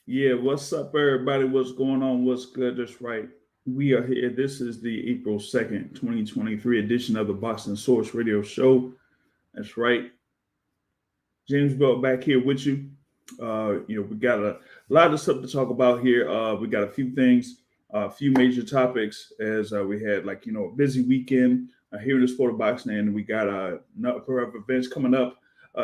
Yeah, what's up, everybody? What's going on? What's good? That's right. We are here. This is the April 2nd, 2023 edition of the Boxing Source Radio Show. That's right. James Belt back here with you. We got a lot of stuff to talk about here. We got a few things, a few major topics as we had, a busy weekend here in the sport of boxing. And we got a number of events coming up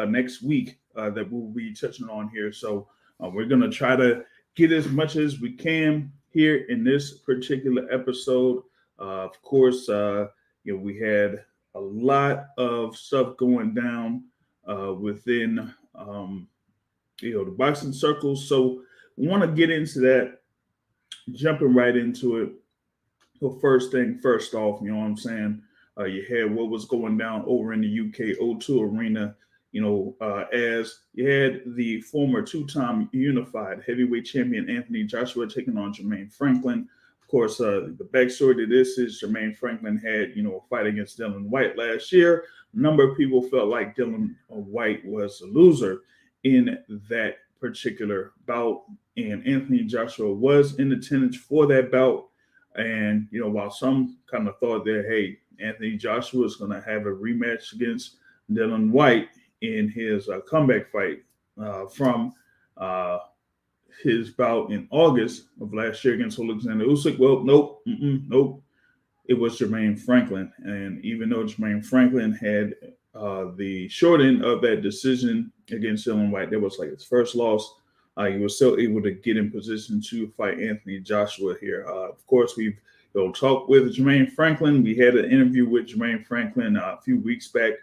next week that we'll be touching on here. So we're going to try to get as much as we can here in this particular episode. Of course, we had a lot of stuff going down within the boxing circles. So we want to get into that, jumping right into it. So first thing first off, you know what I'm saying? You had what was going down over in the UK O2 Arena. As you had the former two-time unified heavyweight champion Anthony Joshua taking on Jermaine Franklin. Of course, the backstory to this is Jermaine Franklin had, a fight against Dillian Whyte last year. A number of people felt like Dillian Whyte was a loser in that particular bout, and Anthony Joshua was in attendance for that bout. And, while some kind of thought that, hey, Anthony Joshua is going to have a rematch against Dillian Whyte in his comeback fight from his bout in August of last year against Alexander Usyk. Well, nope. It was Jermaine Franklin. And even though Jermaine Franklin had the short end of that decision against Dillian Whyte, that was like his first loss, he was still able to get in position to fight Anthony Joshua here. Of course, we've talked with Jermaine Franklin. We had an interview with Jermaine Franklin a few weeks back.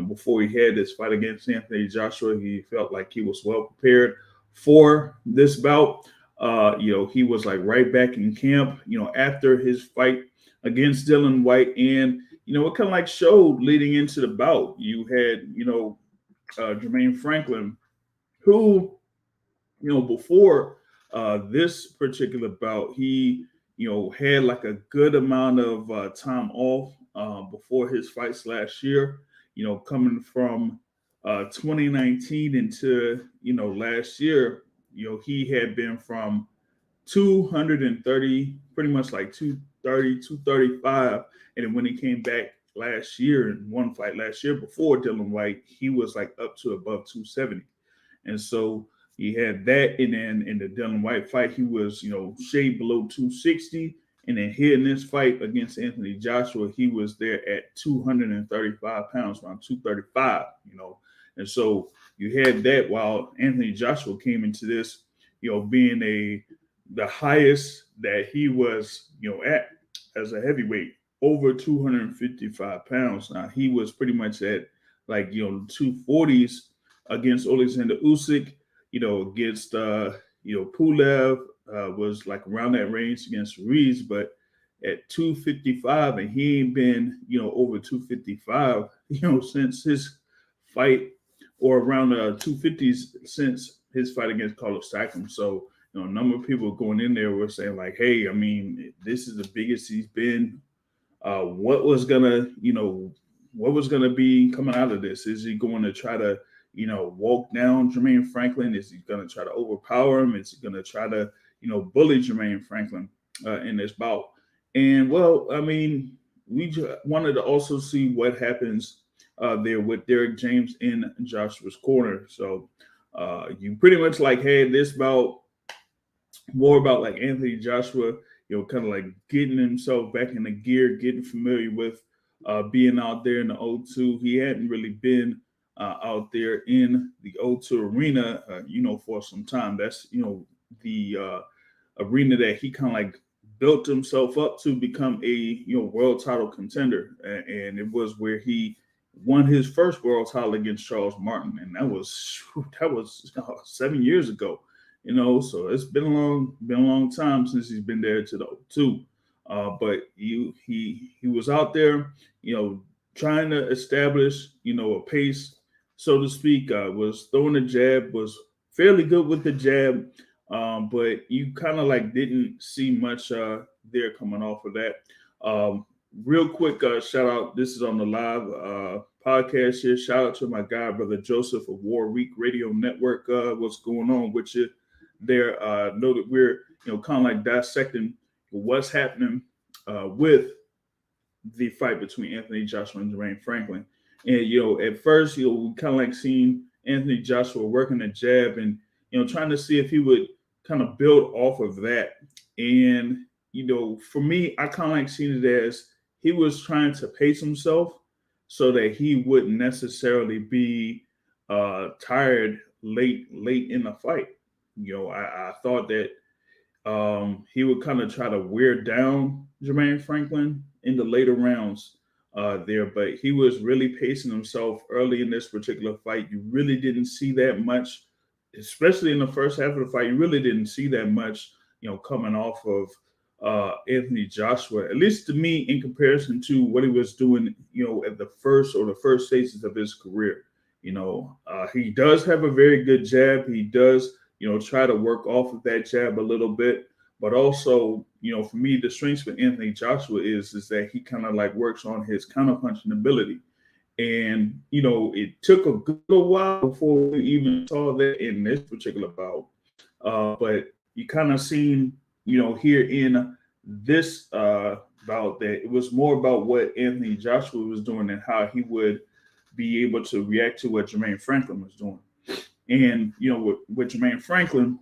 Before he had this fight against Anthony Joshua, he felt like he was well prepared for this bout. He was like right back in camp, after his fight against Dillian Whyte. And, it kind of like showed leading into the bout. You had, Jermaine Franklin, who, before this particular bout, he, had like a good amount of time off before his fights last year. Coming from 2019 into, last year, he had been from 230, pretty much like 230, 235. And then when he came back last year in one fight last year before Dillian Whyte, he was like up to above 270. And so he had that. And then in the Dillian Whyte fight, he was, shade below 260. And then here in this fight against Anthony Joshua, he was there at 235 pounds, around 235, And so you had that while Anthony Joshua came into this, being the highest that he was, at as a heavyweight, over 255 pounds. Now, he was pretty much at 240s against Alexander Usyk, against, Pulev, was like around that range against Ruiz, but at 255, and he ain't been, over 255, since his fight, or around 250s since his fight against Carlos Takam. So, a number of people going in there were saying like, hey, I mean, this is the biggest he's been. What was gonna be coming out of this? Is he going to try to, walk down Jermaine Franklin? Is he going to try to overpower him? Is he going to try to, bully Jermaine Franklin in this bout? And well, I mean, we wanted to also see what happens there with Derek James in Joshua's corner. So you pretty much had this bout more about like Anthony Joshua, kind of like getting himself back in the gear, getting familiar with being out there in the O2. He hadn't really been out there in the O2 arena, for some time. That's, the arena that he kind of like built himself up to become a, world title contender. And it was where he won his first world title against Charles Martin. And that was 7 years ago, so it's been a long time since he's been there to the O2. But he was out there, trying to establish, a pace, so to speak. Was throwing a jab, was fairly good with the jab, but you kind of like didn't see much there coming off of that. Real quick shout out. This is on the live podcast here. Shout out to my guy, brother Joseph of War Week Radio Network. What's going on with you? there know that we're kind of like dissecting what's happening with the fight between Anthony Joshua and Jermaine Franklin. And at first, we kind of like seeing Anthony Joshua working the jab and trying to see if he would kind of build off of that. And for me, I kind of like seeing it as he was trying to pace himself so that he wouldn't necessarily be tired late in the fight. I thought that he would kind of try to wear down Jermaine Franklin in the later rounds there, but he was really pacing himself early in this particular fight. You really didn't see that much, especially in the first half of the fight. You really didn't see that much, coming off of Anthony Joshua, at least to me, in comparison to what he was doing, at the first stages of his career. He does have a very good jab. He does try to work off of that jab a little bit. But also, for me, the strength for Anthony Joshua is that he kind of like works on his counterpunching ability. And, it took a good while before we even saw that in this particular bout. But you kind of seen, here in this bout that it was more about what Anthony Joshua was doing and how he would be able to react to what Jermaine Franklin was doing. And, with Jermaine Franklin,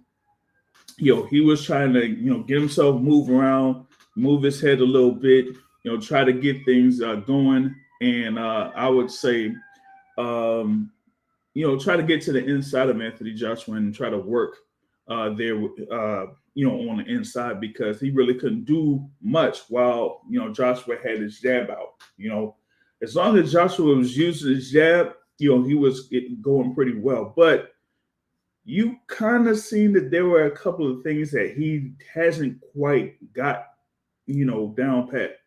he was trying to, get himself move around, move his head a little bit, try to get things going. And I would say, try to get to the inside of Anthony Joshua and try to work there, on the inside, because he really couldn't do much while, Joshua had his jab out. As long as Joshua was using his jab, he was going pretty well. But you kind of seen that there were a couple of things that he hasn't quite got, down pat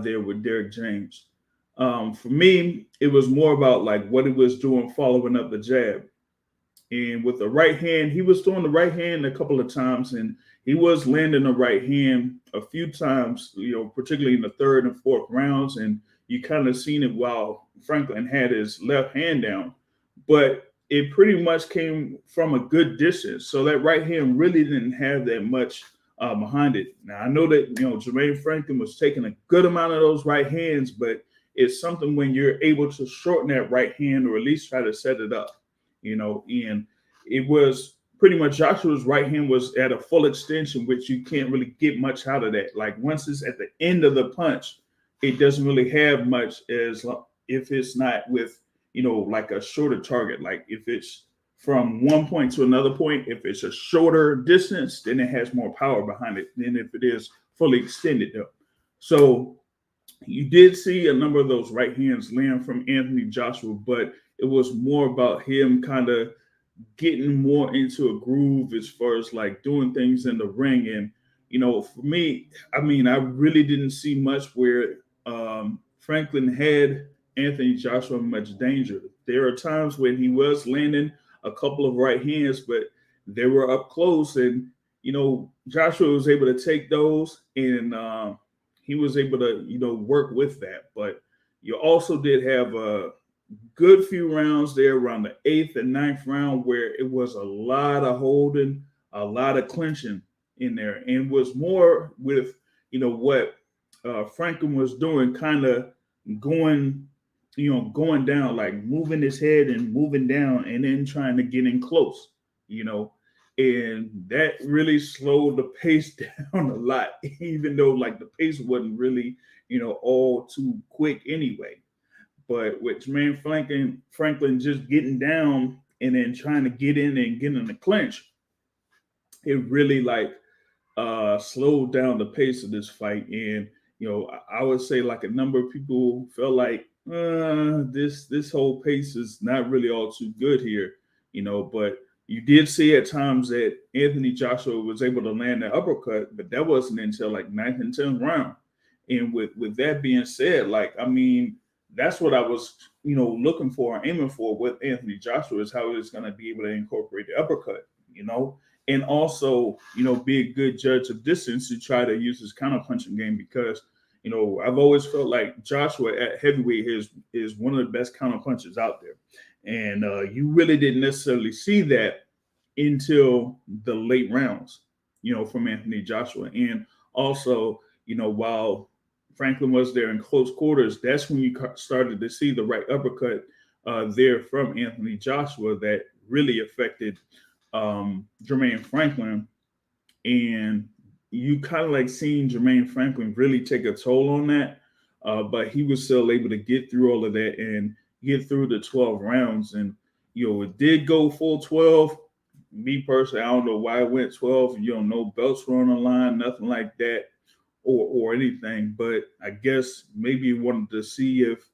there with Derek James. For me, it was more about like what he was doing following up the jab. And with the right hand, he was throwing the right hand a couple of times, and he was landing the right hand a few times, particularly in the third and fourth rounds. And you kind of seen it while Franklin had his left hand down. But it pretty much came from a good distance. So that right hand really didn't have that much behind it. Now, I know that, Jermaine Franklin was taking a good amount of those right hands, but it's something when you're able to shorten that right hand or at least try to set it up, and it was pretty much Joshua's right hand was at a full extension, which you can't really get much out of that. Like once it's at the end of the punch, it doesn't really have much as if it's not with, like a shorter target. Like if it's from one point to another point, if it's a shorter distance, then it has more power behind it than if it is fully extended though. So you did see a number of those right hands land from Anthony Joshua, but it was more about him kind of getting more into a groove as far as like doing things in the ring. And, for me, I really didn't see much where Franklin had Anthony Joshua much danger. There are times when he was landing a couple of right hands, but they were up close, and Joshua was able to take those, and he was able to work with that. But you also did have a good few rounds there around the 8th and 9th round where it was a lot of holding, a lot of clinching in there, and was more with what Franklin was doing, kind of going down, like moving his head and moving down and then trying to get in close, and that really slowed the pace down a lot, even though like the pace wasn't really, all too quick anyway. But with Jermaine Franklin just getting down and then trying to get in and get in the clinch, it really slowed down the pace of this fight. And, I would say like a number of people felt like this whole pace is not really all too good here, but you did see at times that Anthony Joshua was able to land the uppercut, but that wasn't until like 9th and 10th round. And with that being said, that's what I was, looking for, aiming for with Anthony Joshua, is how he's going to be able to incorporate the uppercut, and also, be a good judge of distance to try to use his counterpunching game, because, I've always felt like Joshua at heavyweight is one of the best counterpunchers out there. And you really didn't necessarily see that until the late rounds, from Anthony Joshua. And also, while Franklin was there in close quarters, that's when you started to see the right uppercut there from Anthony Joshua that really affected Jermaine Franklin. And you kind of like seeing Jermaine Franklin really take a toll on that. But he was still able to get through all of that and get through the 12 rounds. And, it did go full 12. Me personally, I don't know why it went 12. No belts were on the line, nothing like that, or anything. But I guess maybe you wanted to see if,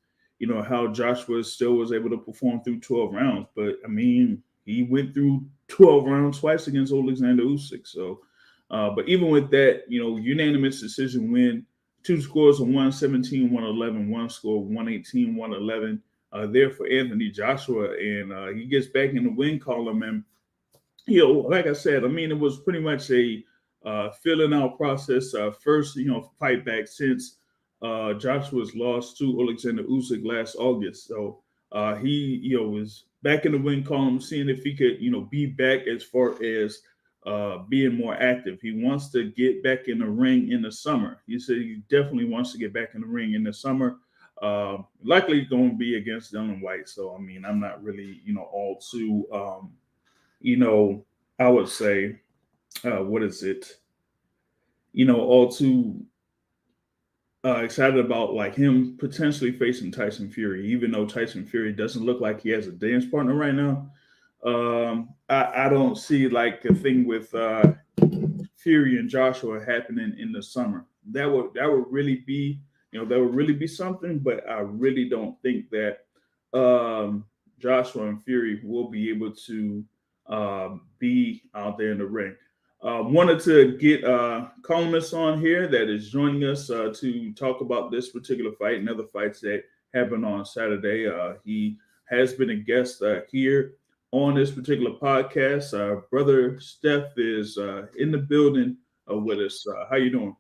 how Joshua still was able to perform through 12 rounds. But I mean, he went through 12 rounds twice against Alexander Usyk. So, but even with that, unanimous decision win, 2 scores of 117, 111, 1 score 118, 111 there for Anthony Joshua. And he gets back in the win column. And, like I said, I mean, it was pretty much a filling out process. First, fight back since Joshua's loss to Alexander Usyk last August. So he, was back in the win column, seeing if he could, be back as far as being more active. He wants to get back in the ring in the summer. He said he definitely wants to get back in the ring in the summer. Likely going to be against Dylan White. So, I mean, I'm not really, all too, I would say, what is it? All too excited about like him potentially facing Tyson Fury, even though Tyson Fury doesn't look like he has a dance partner right now. I don't see like a thing with Fury and Joshua happening in the summer. That would really be something. But I really don't think that Joshua and Fury will be able to be out there in the ring. Wanted to get columnists on here that is joining us to talk about this particular fight and other fights that happened on Saturday. He has been a guest here on this particular podcast. Brother Steph is in the building with us. How you doing?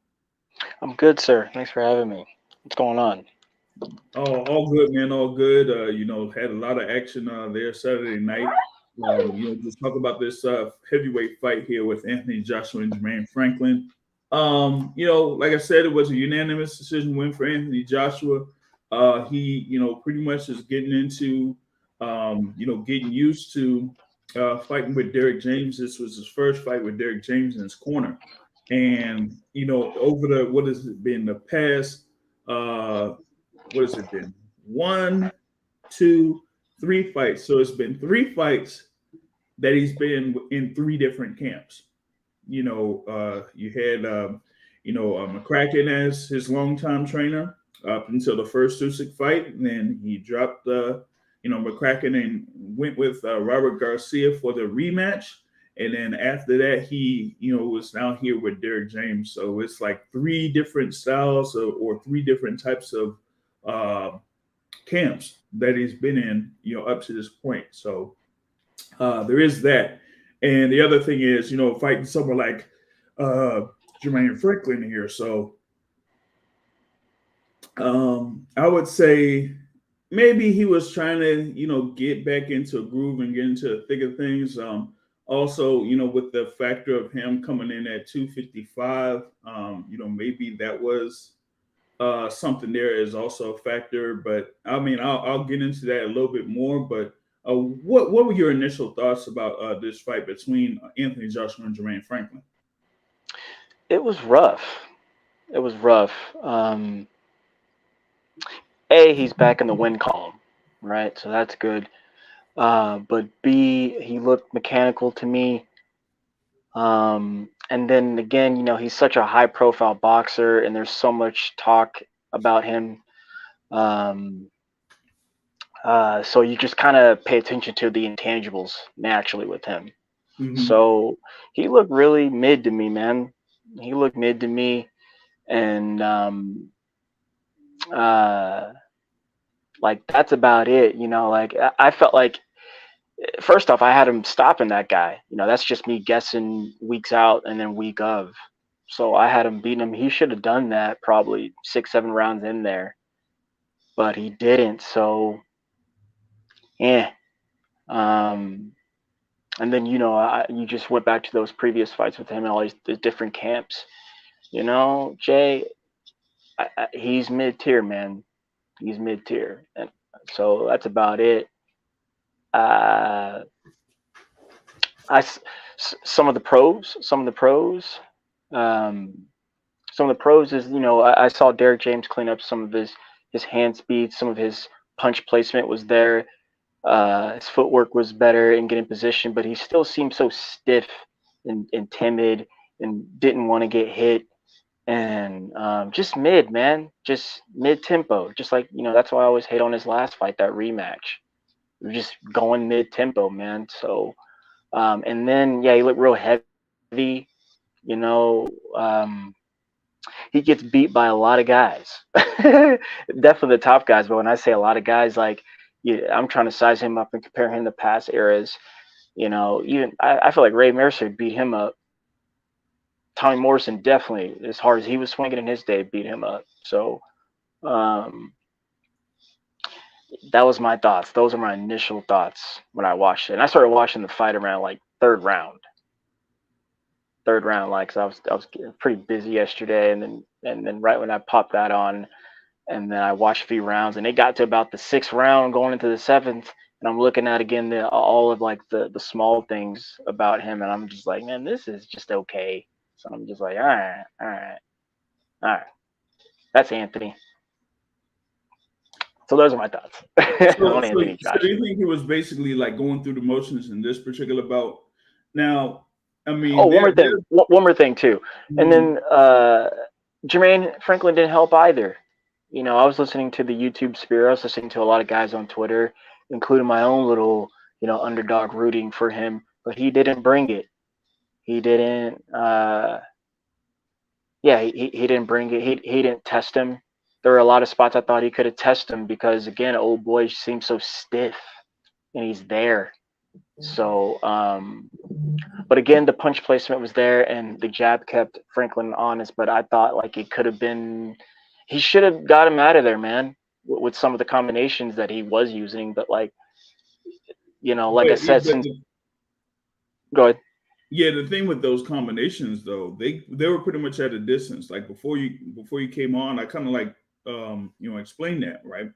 I'm good, sir. Thanks for having me. What's going on? Oh, all good, man. All good. Had a lot of action there Saturday night. Just talk about this heavyweight fight here with Anthony Joshua and Jermaine Franklin. Like I said, it was a unanimous decision win for Anthony Joshua. He, pretty much is getting into, getting used to fighting with Derek James. This was his first fight with Derek James in his corner. And, over what has it been, the past, what has it been? 1, 2, 3 fights. So it's been 3 fights that he's been in 3 different camps. You had, McCracken as his longtime trainer up until the first Usyk fight. And then he dropped, McCracken and went with Robert Garcia for the rematch. And then after that, he, was now here with Derek James. So it's like 3 different styles or 3 different types of camps that he's been in, up to this point. So there is that. And the other thing is, fighting someone like Jermaine Franklin here. So I would say maybe he was trying to, get back into a groove and get into the thick of things. Also, with the factor of him coming in at 255, maybe that was something there is also a factor. But I mean, I'll get into that a little bit more. But what were your initial thoughts about this fight between Anthony Joshua and Jermaine Franklin? It was rough. It was rough. A, he's back in the win column, right? So that's good. But B, he looked mechanical to me. And then again, he's such a high-profile boxer, and there's so much talk about him. So you just kind of pay attention to the intangibles naturally with him. Mm-hmm. So he looked really mid to me, man. He looked mid to me, and like that's about it. Like I felt like, first off, I had him stopping that guy. That's just me guessing weeks out and then week of. So I had him beating him. He should have done that probably 6, 7 rounds in there, but he didn't. So, yeah. And then you just went back to those previous fights with him and all these different camps. Jay, he's mid tier, man. He's mid tier, and so that's about it. Uh, some of the pros, um, some of the pros is I saw Derek James clean up some of his hand speed, some of his punch placement was there. His footwork was better in getting position, but he still seemed so stiff and timid and didn't want to get hit. And just mid, man, just mid tempo. Just like, that's why I always hate on his last fight, that rematch. Just going mid tempo, man. So, and then, yeah, he looked real heavy. You know, um, he gets beat by a lot of guys. Definitely the top guys. But when I say a lot of guys, like, I'm trying to size him up and compare him to past eras. Even I feel like Ray Mercer beat him up. Tommy Morrison definitely, as hard as he was swinging in his day, beat him up. So um, that was my thoughts. Those are my initial thoughts when I watched it. And I started watching the fight around like third round, like, cause I was pretty busy yesterday, and then right when I popped that on, and then I watched a few rounds, and it got to about the sixth round, going into the seventh, and I'm looking at again all of like the small things about him, and I'm just like, man, this is just okay. So I'm just like, all right, that's Anthony. So those are my thoughts on Anthony So do Joshua. you think he was basically like going through the motions in this particular bout? Now, I Oh, mean, one more thing too, and mhm. then Jermaine Franklin didn't help either. I was listening to the YouTube Spear. I was listening to a lot of guys on Twitter, including my own little, underdog rooting for him, but he didn't bring it. He didn't. Yeah, he didn't bring it. He didn't test him. There were a lot of spots I thought he could have tested him because again, old boy seems so stiff, and he's there. So, but again, the punch placement was there, and the jab kept Franklin honest. But I thought like it could have been, he should have got him out of there, man, with some of the combinations that he was using. But like, like I said, But since go ahead. yeah, the thing with those combinations though, they were pretty much at a distance. Like before you came on, I kind of like explained that, right?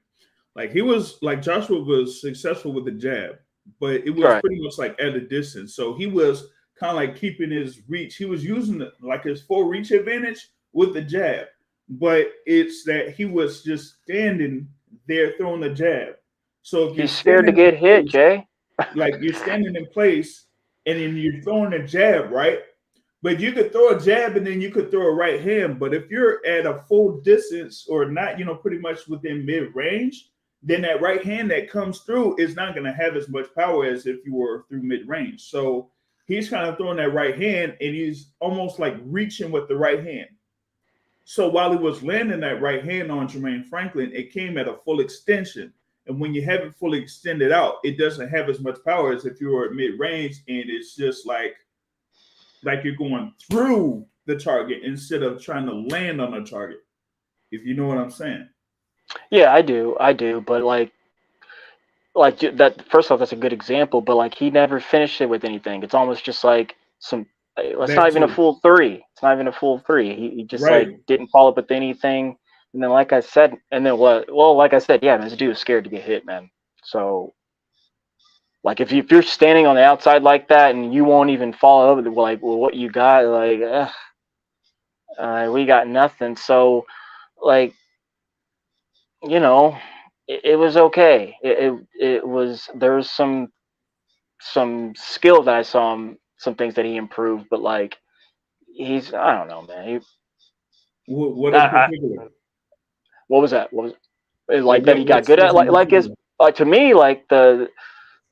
Like he was like Joshua was successful with the jab, but it was Right. pretty much like at a distance. So he was kind of like keeping his reach. He was using like his full reach advantage with the jab, but it's that he was just standing there throwing the jab. So if you're He's scared to standing in get hit, place, Jay. like you're standing in place and then you're throwing a jab, right? But you could throw a jab and then you could throw a right hand. But if you're at a full distance or not, pretty much within mid range, then that right hand that comes through is not going to have as much power as if you were through mid range. So he's kind of throwing that right hand and he's almost like reaching with the right hand. So while he was landing that right hand on Jermaine Franklin, it came at a full extension. And when you have it fully extended out, it doesn't have as much power as if you were at mid range and it's just like you're going through the target instead of trying to land on a target. If you know what I'm saying. Yeah, I do. But like that. First off, that's a good example. But like he never finished it with anything. It's almost just like some. It's not That even a too. full three. It's not even a full three. He just like Right. didn't follow up with anything. And then like I said, and then what? Well, like I said, yeah, man, this dude is scared to get hit, man. So like if you're standing on the outside like that and you won't even follow up with like, well, what you got, like, we got nothing. So like, you know, it was okay. It was, there was some skill that I saw him, some things that he improved, but like I don't know, man. What in I, particular? what was that? What was it, Like like that he what got good at? skills in Like his particular? to me, like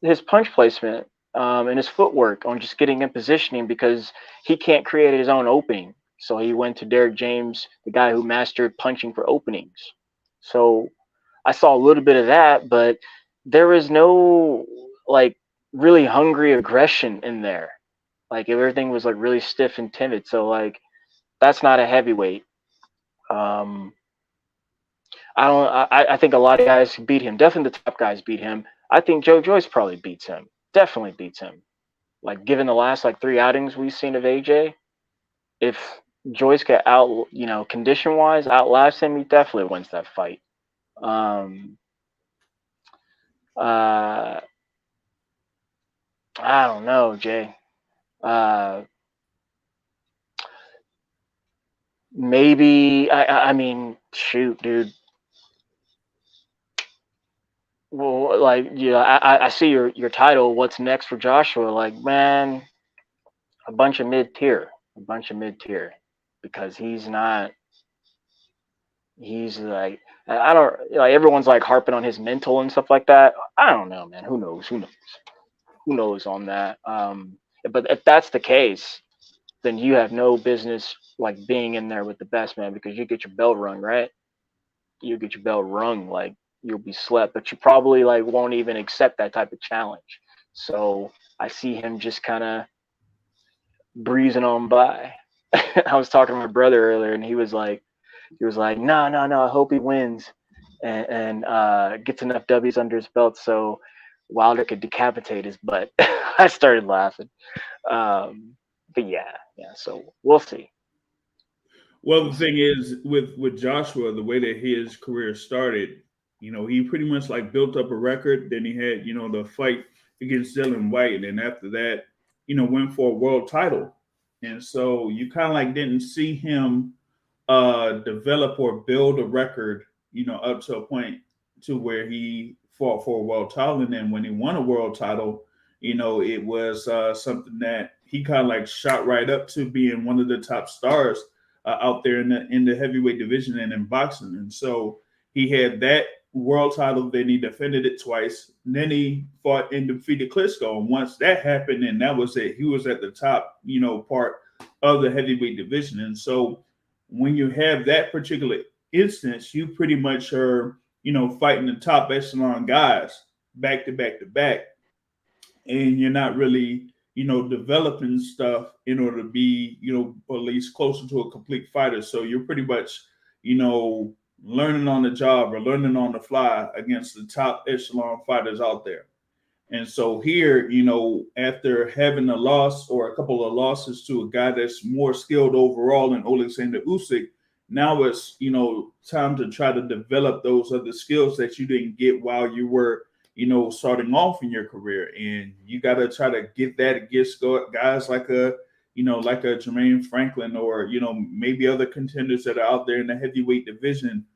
his punch placement, and his footwork on just getting in positioning because he can't create his own opening. So he went to Derek James, the guy who mastered punching for openings. So I saw a little bit of that, but there was no like really hungry aggression in there. Like everything was like really stiff and timid. So like that's not a heavyweight. Um, I don't. I think a lot of guys beat him. Definitely the top guys beat him. I think Joe Joyce probably beats him. Definitely beats him. Like, given the last like 3 outings we've seen of AJ, if Joyce could condition wise outlast him, he definitely wins that fight. I don't know, Jay. Maybe I mean, shoot, dude. Well, like, I see your title. What's next for Joshua? Like, man, a bunch of mid tier, because he's not. He's like, I don't like, everyone's like harping on his mental and stuff like that. I don't know, man. Who knows? Who knows on that? But if that's the case, then you have no business like being in there with the best, man, because you get your bell rung, right? You get your bell rung, like you'll be slept, but you probably like won't even accept that type of challenge. So I see him just kind of breezing on by. I was talking to my brother earlier, and he was like, no, I hope he wins and gets enough W's under his belt so Wilder could decapitate his butt. I started laughing. But yeah. So we'll see. Well, the thing is with Joshua, the way that his career started, he pretty much like built up a record. Then he had, the fight against Dylan White, and then after that, went for a world title. And so you kind of like didn't see him develop or build a record, up to a point to where he fought for a world title. And then when he won a world title, it was something that he kind of like shot right up to being one of the top stars out there in the heavyweight division and in boxing. And so he had that world title, then he defended it twice. Then he fought and defeated Klitschko. And once that happened, and that was it, he was at the top, part of the heavyweight division. And so when you have that particular instance, you pretty much are, fighting the top echelon guys back to back to back. And you're not really, developing stuff in order to be, at least closer to a complete fighter. So you're pretty much, learning on the job or learning on the fly against the top echelon fighters out there. And so here, after having a loss or a couple of losses to a guy that's more skilled overall than Alexander Usyk, now it's, time to try to develop those other skills that you didn't get while you were, starting off in your career. And you got to try to get that against guys like a Jermaine Franklin or, maybe other contenders that are out there in the heavyweight division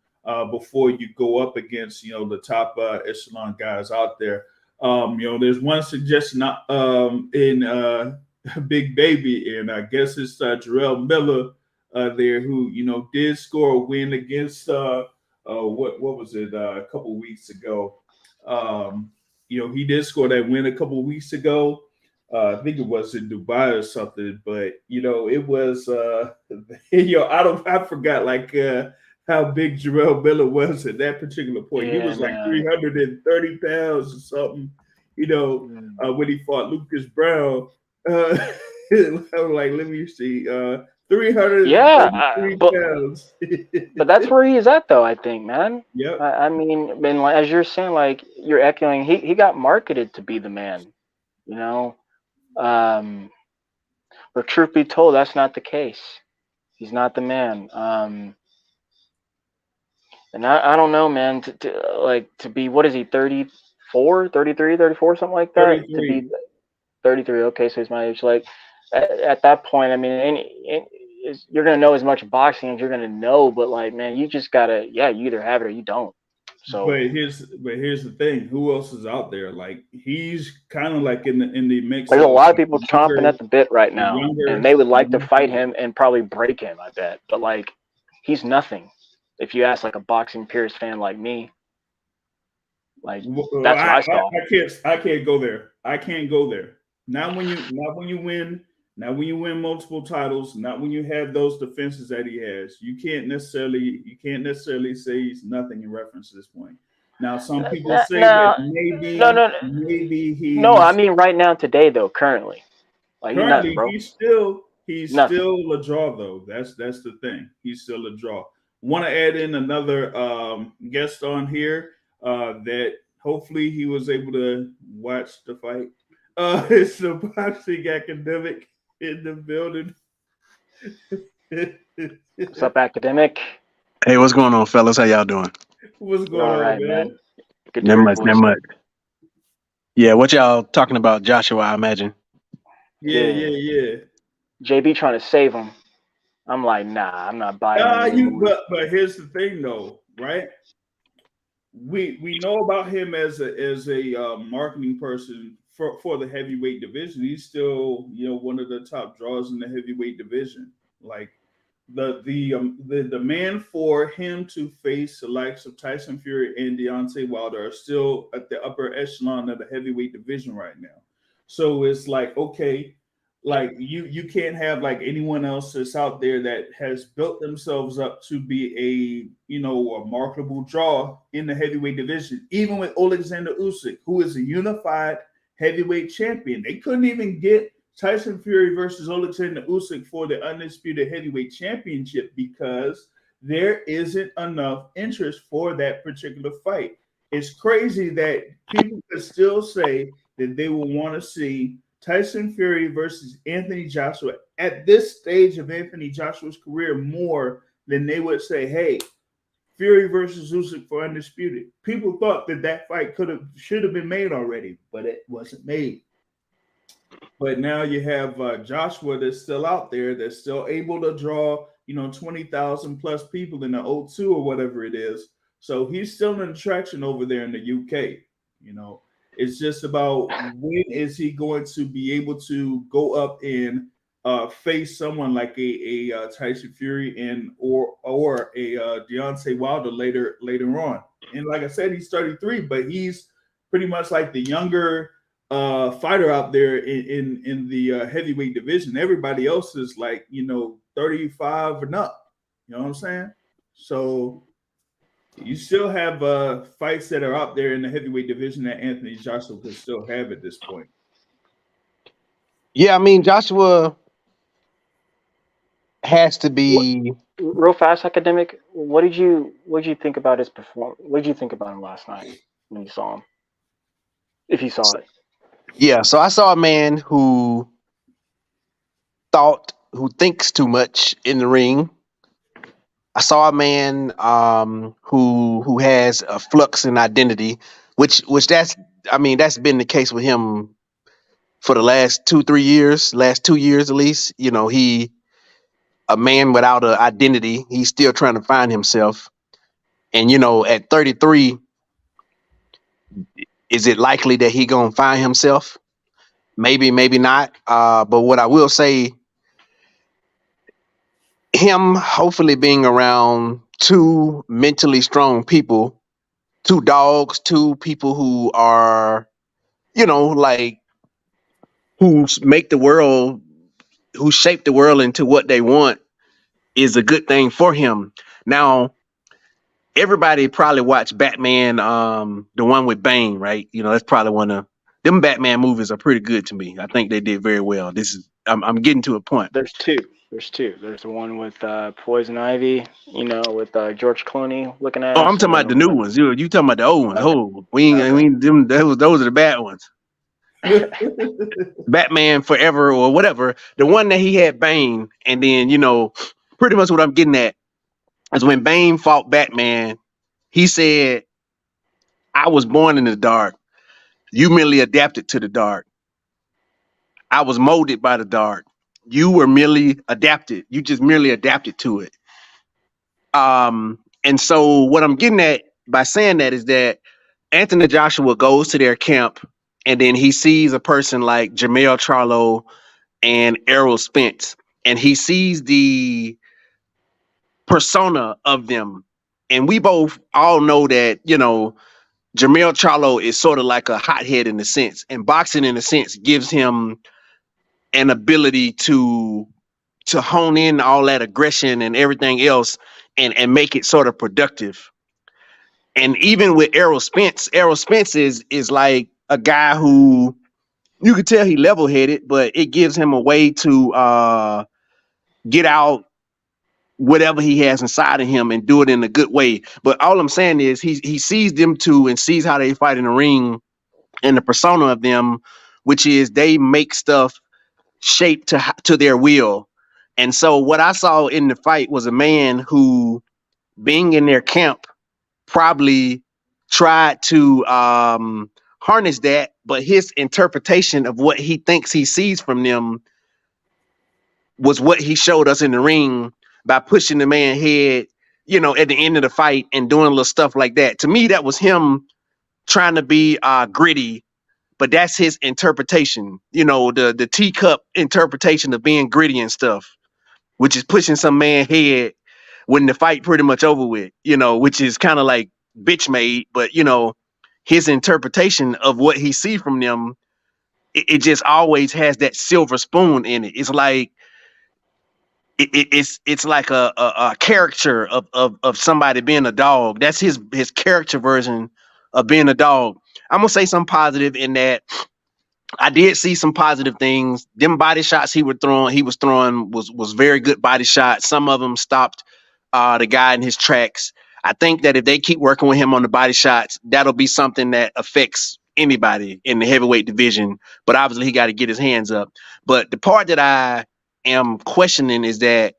before you go up against, the top echelon guys out there. There's one suggestion in Big Baby, and I guess it's Jarrell Miller there who, did score a win against what was it a couple weeks ago. He did score that win a couple weeks ago. I think it was in Dubai or something, but it was I forgot like how big Jarrell Miller was at that particular point. He was like 330 pounds or something, when he fought Lucas Brown. Like, let me see, 333 pounds. But that's where he is at, though, I think, man. Yeah. I mean, as you're saying, like, you're echoing, he got marketed to be the man, but truth be told, that's not the case. He's not the man. And I don't know, man, to be, what is he, 34, 33, 34, something like that? 33. To be 33, okay, so he's my age. Like, at that point, I mean, you're going to know as much boxing as you're going to know, but, like, man, you just got to, you either have it or you don't. So, but here's the thing: who else is out there? Like, he's kind of like in the mix. There's a lot of people chomping at the bit right now, and they would like to fight him and probably break him, I bet. But, like, he's nothing. If you ask like a boxing purist fan like me, like that's what I saw. I can't go there. I can't go there. Not when you win multiple titles. Not when you have those defenses that he has. You can't necessarily say he's nothing in reference to this point. Now, some people say that maybe he. No, I mean right now, today though, currently, like he's still a draw though. That's the thing. He's still a draw. Want to add in another guest on here that hopefully he was able to watch the fight. It's the boxing academic in the building. What's up, academic? Hey, what's going on, fellas? How y'all doing? What's going All on, right, man? man. Good to Not hear your much, not voice. much. Yeah, what y'all talking about, Joshua? I imagine. Yeah. JB trying to save him. I'm like, nah, I'm not buying it anymore. But here's the thing, though, right? We know about him as a marketing person for the heavyweight division. He's still one of the top draws in the heavyweight division. Like the demand for him to face the likes of Tyson Fury and Deontay Wilder are still at the upper echelon of the heavyweight division right now. So it's like, okay, like you can't have like anyone else that's out there that has built themselves up to be a marketable draw in the heavyweight division. Even with Alexander Usyk, who is a unified heavyweight champion, they couldn't even get Tyson Fury versus Alexander Usyk for the undisputed heavyweight championship because there isn't enough interest for that particular fight. It's crazy that people could still say that they will want to see Tyson Fury versus Anthony Joshua at this stage of Anthony Joshua's career more than they would say, hey, Fury versus Usyk for undisputed. People thought that fight should have been made already, but it wasn't made. But now you have Joshua that's still out there, that's still able to draw 20,000 plus people in the O2 or whatever it is. So he's still an attraction over there in the UK. It's just about when is he going to be able to go up and face someone like a Tyson Fury or a Deontay Wilder later on. And like I said, he's 33, but he's pretty much like the younger fighter out there in the heavyweight division. Everybody else is like 35 and up. You know what I'm saying? So you still have fights that are out there in the heavyweight division that Anthony Joshua could still have at this point. Yeah, I mean Joshua has to be. Real fast, academic. What did you think about his performance? What did you think about him last night when you saw him? If you saw it. Yeah, so I saw a man who thinks too much in the ring. I saw a man who has a flux in identity, which that's been the case with him for the last 2 years at least. He a man without an identity. He's still trying to find himself. And at 33, is it likely that he gonna find himself? Maybe, maybe not. But what I will say, him hopefully being around two mentally strong people, two dogs, two people who are, like who make the world, who shape the world into what they want, is a good thing for him. Now, everybody probably watched Batman, the one with Bane, right? That's probably one of them. Batman movies are pretty good to me. I think they did very well. I'm getting to a point. There's two. There's the one with Poison Ivy, with George Clooney looking at. Oh, I'm talking about the new ones. You talking about the old ones? Oh, we ain't them. Those are the bad ones. Batman Forever or whatever. The one that he had Bane, and then pretty much what I'm getting at is when Bane fought Batman, he said, "I was born in the dark. You merely adapted to the dark. I was molded by the dark. You were merely adapted. You just merely adapted to it." And so what I'm getting at by saying that is that Anthony Joshua goes to their camp, and then he sees a person like Jermaine Charlo and Errol Spence, and he sees the persona of them. And we both all know that, Jermaine Charlo is sort of like a hothead in a sense, and boxing in a sense gives him an ability to hone in all that aggression and everything else and make it sort of productive. And even with Errol Spence is like a guy who you could tell he level-headed, but it gives him a way to get out whatever he has inside of him and do it in a good way. But all I'm saying is he sees them two and sees how they fight in the ring and the persona of them which is they make stuff shape to their will. And so what I saw in the fight was a man who, being in their camp, probably tried to harness that, but his interpretation of what he thinks he sees from them was what he showed us in the ring by pushing the man head, at the end of the fight and doing little stuff like that. To me, that was him trying to be gritty, but that's his interpretation, the teacup interpretation of being gritty and stuff, which is pushing some man head when the fight pretty much over with, which is kind of like bitch made, but his interpretation of what he see from them, it just always has that silver spoon in it. It's like it's like a caricature of somebody being a dog. That's his character version of being a dog. I'm gonna say something positive in that. I did see some positive things. Them body shots he was throwing was very good body shots. Some of them stopped the guy in his tracks. I think that if they keep working with him on the body shots, that'll be something that affects anybody in the heavyweight division. But obviously he got to get his hands up. But the part that I am questioning is that,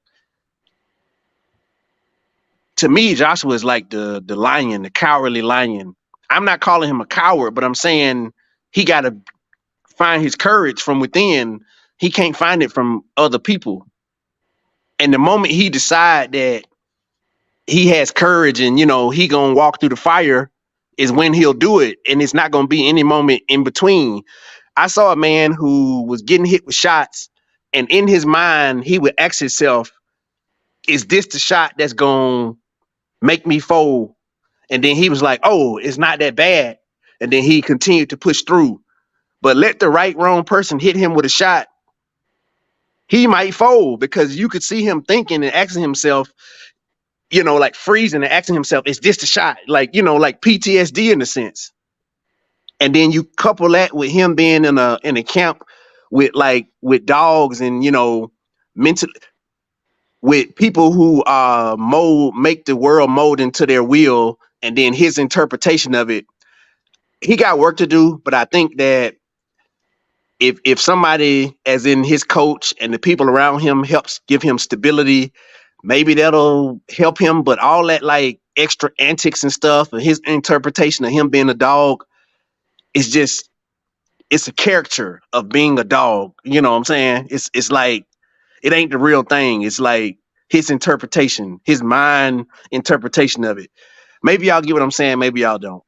to me, Joshua is like the lion, the cowardly lion. I'm not calling him a coward, but I'm saying he got to find his courage from within. He can't find it from other people. And the moment he decide that he has courage and, he gonna walk through the fire is when he'll do it. And it's not gonna be any moment in between. I saw a man who was getting hit with shots, and in his mind, he would ask himself, is this the shot that's gonna make me fold? And then he was like, oh, it's not that bad. And then he continued to push through. But let the wrong person hit him with a shot, he might fold, because you could see him thinking and asking himself, like freezing and asking himself, is this the shot? Like, like PTSD in a sense. And then you couple that with him being in a camp with dogs and, mental, with people who make the world mold into their will, and then his interpretation of it. He got work to do, but I think that if somebody, as in his coach and the people around him, helps give him stability, maybe that'll help him. But all that like extra antics and stuff, and his interpretation of him being a dog, is just, it's a caricature of being a dog. You know what I'm saying? It's like, it ain't the real thing. It's like his interpretation, his mind interpretation of it. Maybe y'all get what I'm saying. Maybe y'all don't.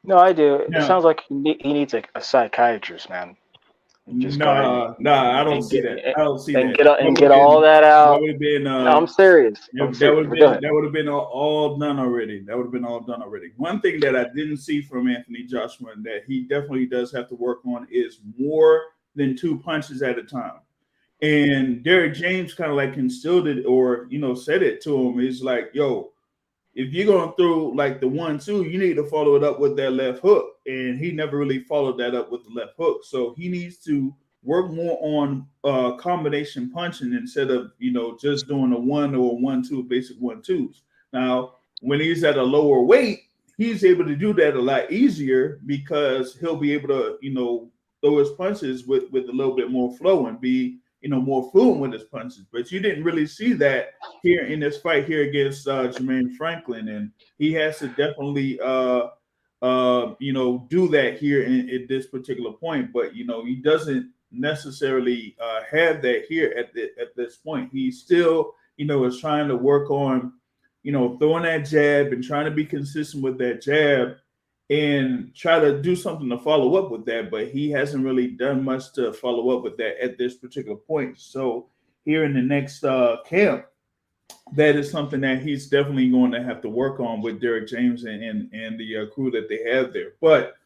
No, I do. It Yeah. sounds like he needs a psychiatrist, man. Nah, I don't see that. I don't see that. Get all that out. That would have been. No, I'm serious. That would have been all done already. That would have been all done already. One thing that I didn't see from Anthony Joshua, and that he definitely does have to work on, is more than 2 punches at a time. And Derek James kind of like instilled it, or said it to him. He's like, yo, if you're going through like the 1-2, you need to follow it up with that left hook. And he never really followed that up with the left hook. So he needs to work more on combination punching instead of, just doing a 1 or 1-2, basic 1-2s. Now, when he's at a lower weight, he's able to do that a lot easier, because he'll be able to, throw his punches with a little bit more flow and be, more fluent with his punches. But you didn't really see that here in this fight here against Jermaine Franklin, and he has to definitely do that here at this particular point. But he doesn't necessarily have that here at this point. He still is trying to work on throwing that jab and trying to be consistent with that jab, and try to do something to follow up with that, but he hasn't really done much to follow up with that at this particular point. So here in the next camp, that is something that he's definitely going to have to work on with Derek James and the crew that they have there. But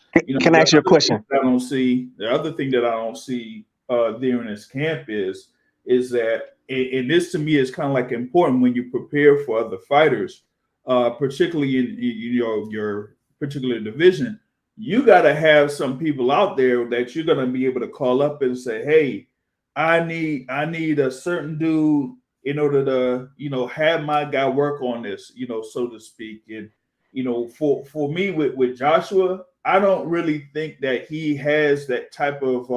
can I ask you a question? The other thing that I don't see there in this camp is that, and this to me is kind of like important when you prepare for other fighters, particularly in your particular division, you got to have some people out there that you're going to be able to call up and say, hey, I need a certain dude in order to, have my guy work on this, so to speak. And, for me with Joshua, I don't really think that he has that type of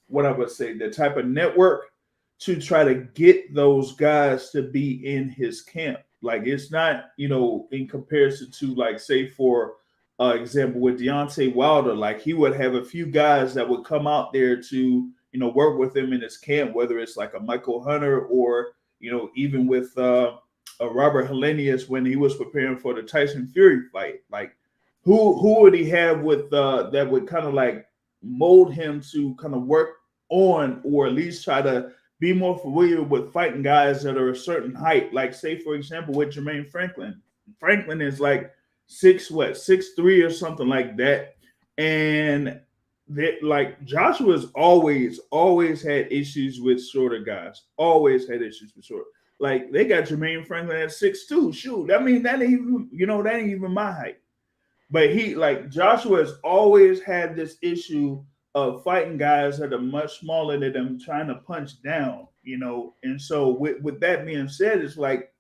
what I would say, the type of network to try to get those guys to be in his camp. Like it's not, in comparison to like say for example with Deontay Wilder, like he would have a few guys that would come out there to, work with him in his camp, whether it's like a Michael Hunter or, even with a Robert Helenius when he was preparing for the Tyson Fury fight. Like who would he have with that would kind of like mold him to kind of work on, or at least try to be more familiar with fighting guys that are a certain height. Like say, for example, with Jermaine Franklin. Franklin is like 6'3" or something like that. And that like Joshua's always had issues with shorter guys. Always had issues with short. Like they got Jermaine Franklin at 6'2". Shoot, I mean that ain't even, that ain't even my height. But Joshua has always had this issue of fighting guys that are much smaller than them, trying to punch down, And so with that being said, it's like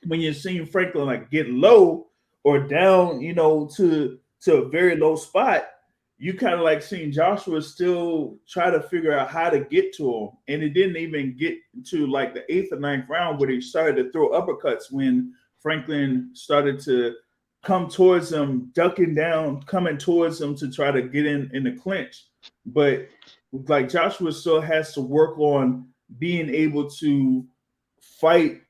when you're seeing Franklin like get low or down, to a very low spot, you kind of like seeing Joshua still try to figure out how to get to him. And it didn't even get to like the 8th or 9th round where he started to throw uppercuts when Franklin started to come towards him, ducking down, coming towards him to try to get in the clinch. But like Joshua still has to work on being able to fight,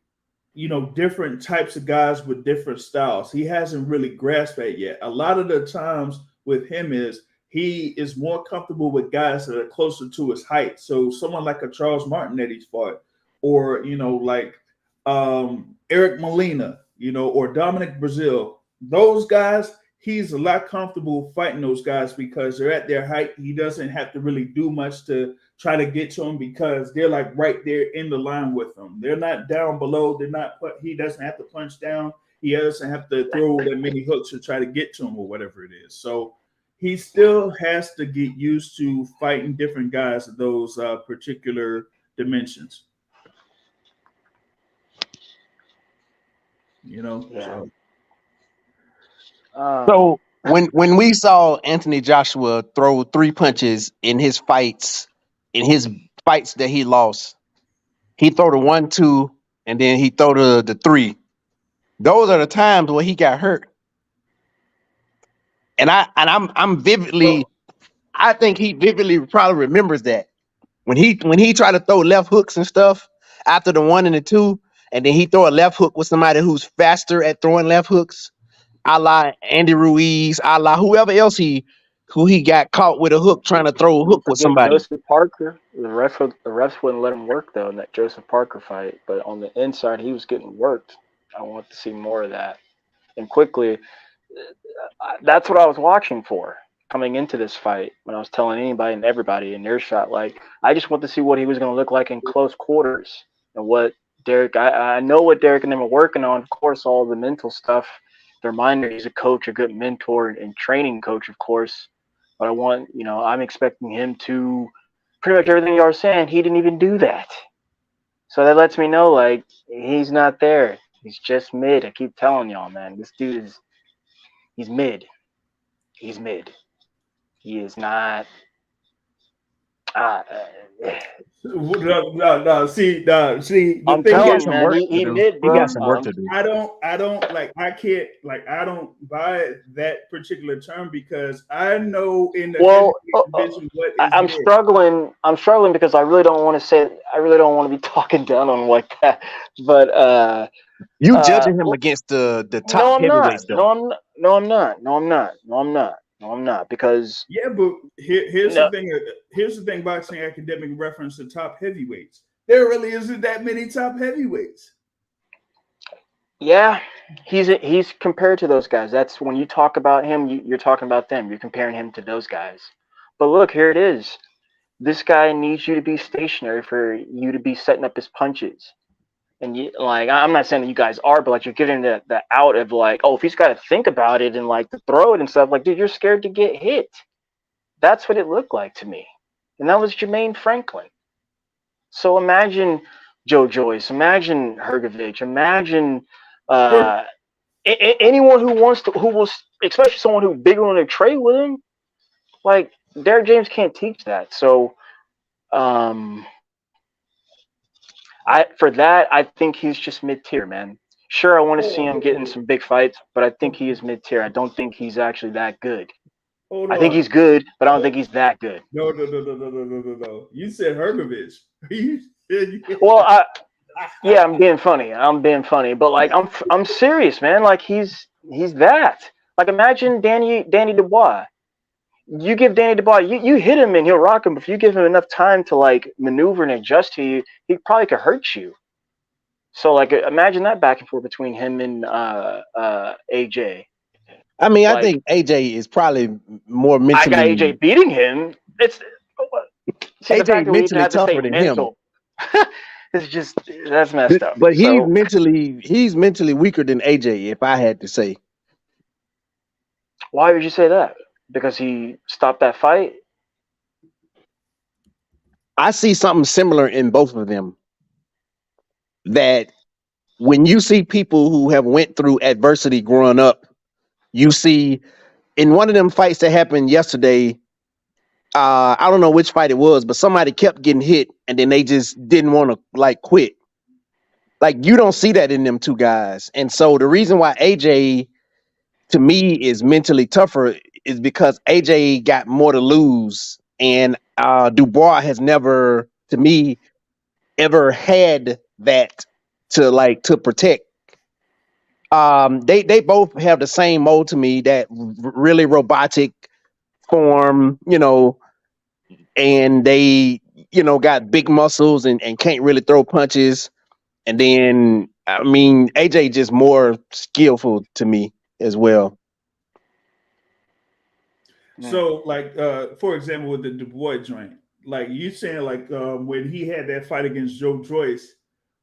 different types of guys with different styles. He hasn't really grasped that yet. A lot of the times with him is he is more comfortable with guys that are closer to his height. So someone like a Charles Martin that he's fought, or like Eric Molina, or Dominic Brazil. Those guys, he's a lot comfortable fighting those guys because they're at their height. He doesn't have to really do much to try to get to them because they're like right there in the line with them. They're not down below. He doesn't have to punch down. He doesn't have to throw that many hooks to try to get to him or whatever it is. So he still has to get used to fighting different guys at those particular dimensions. Yeah. So when we saw Anthony Joshua throw 3 punches in his fights that he lost, he throw the 1, 2, and then he throw the 3. Those are the times where he got hurt. And I'm vividly, I think he vividly probably remembers that when he tried to throw left hooks and stuff after the 1 and the 2, and then he throw a left hook with somebody who's faster at throwing left hooks, a la Andy Ruiz, a la whoever else who he got caught with a hook trying to throw a hook with somebody. Joseph Parker, the refs wouldn't let him work though in that Joseph Parker fight, but on the inside he was getting worked. I want to see more of that. And quickly, that's what I was watching for coming into this fight when I was telling anybody and everybody in earshot, like, I just want to see what he was going to look like in close quarters and what Derek, I know what Derek and them are working on, of course, all the mental stuff. The reminder, he's a coach, a good mentor and training coach, of course. But I want, I'm expecting him to pretty much everything you are saying. He didn't even do that. So that lets me know, like, he's not there. He's just mid. I keep telling y'all, man, this dude he's mid. He's mid. He is not. No. See. I'm telling you, man, he mid, bro. He got some work to do. I don't buy that particular term because I know in the division what is I'm mid. struggling. I'm struggling because I really don't want to say. I really don't want to be talking down on him like that. But you judging him against the top heavyweights, though. No, I'm not. Because but here's the thing. Here's the thing. Boxing academic reference to top heavyweights. There really isn't that many top heavyweights. Yeah, he's compared to those guys. That's when you talk about him, you're talking about them. You're comparing him to those guys. But look, here it is. This guy needs you to be stationary for you to be setting up his punches. And I'm not saying that you guys are, but like you're giving the out of like, oh, if he's got to think about it and like to throw it and stuff, like, dude, you're scared to get hit. That's what it looked like to me. And that was Jermaine Franklin. So imagine Joe Joyce, imagine Hrgovic, imagine anyone who will, especially someone who's bigger on a trade with him, like Derrick James can't teach that. So, I think he's just mid tier, man. Sure, I want to see him get in some big fights, but I think he is mid tier. I don't think he's actually that good. Hold I think on. he's good, but I don't think he's that good. No. You said Hergovich. Well, yeah, I'm being funny, but like I'm serious, man. Like he's that. Like imagine Danny Dubois. You give Danny Dubois, you hit him and he'll rock him. But if you give him enough time to like maneuver and adjust to you, he probably could hurt you. So like imagine that back and forth between him and AJ. I mean, I Like, think AJ is probably more I mentally. got AJ beating him. It's see, the AJ fact that we even mentally have to say tougher than mental. It's just that's messed up. But So, he's mentally weaker than AJ, if I had to say. why would you say that? Because he stopped that fight? I see something similar in both of them. That when you see people who have went through adversity growing up, you see in one of them fights that happened yesterday, I don't know which fight it was, but somebody kept getting hit and then they just didn't want to like quit. Like you don't see that in them two guys. And so the reason why AJ to me is mentally tougher is because AJ got more to lose and Dubois has never to me ever had that to protect. They both have the same mold to me, that really robotic form, and they, got big muscles and can't really throw punches. And then, I mean, AJ just more skillful to me as well. So, like, for example, with the Dubois joint, like you saying, like when he had that fight against Joe Joyce,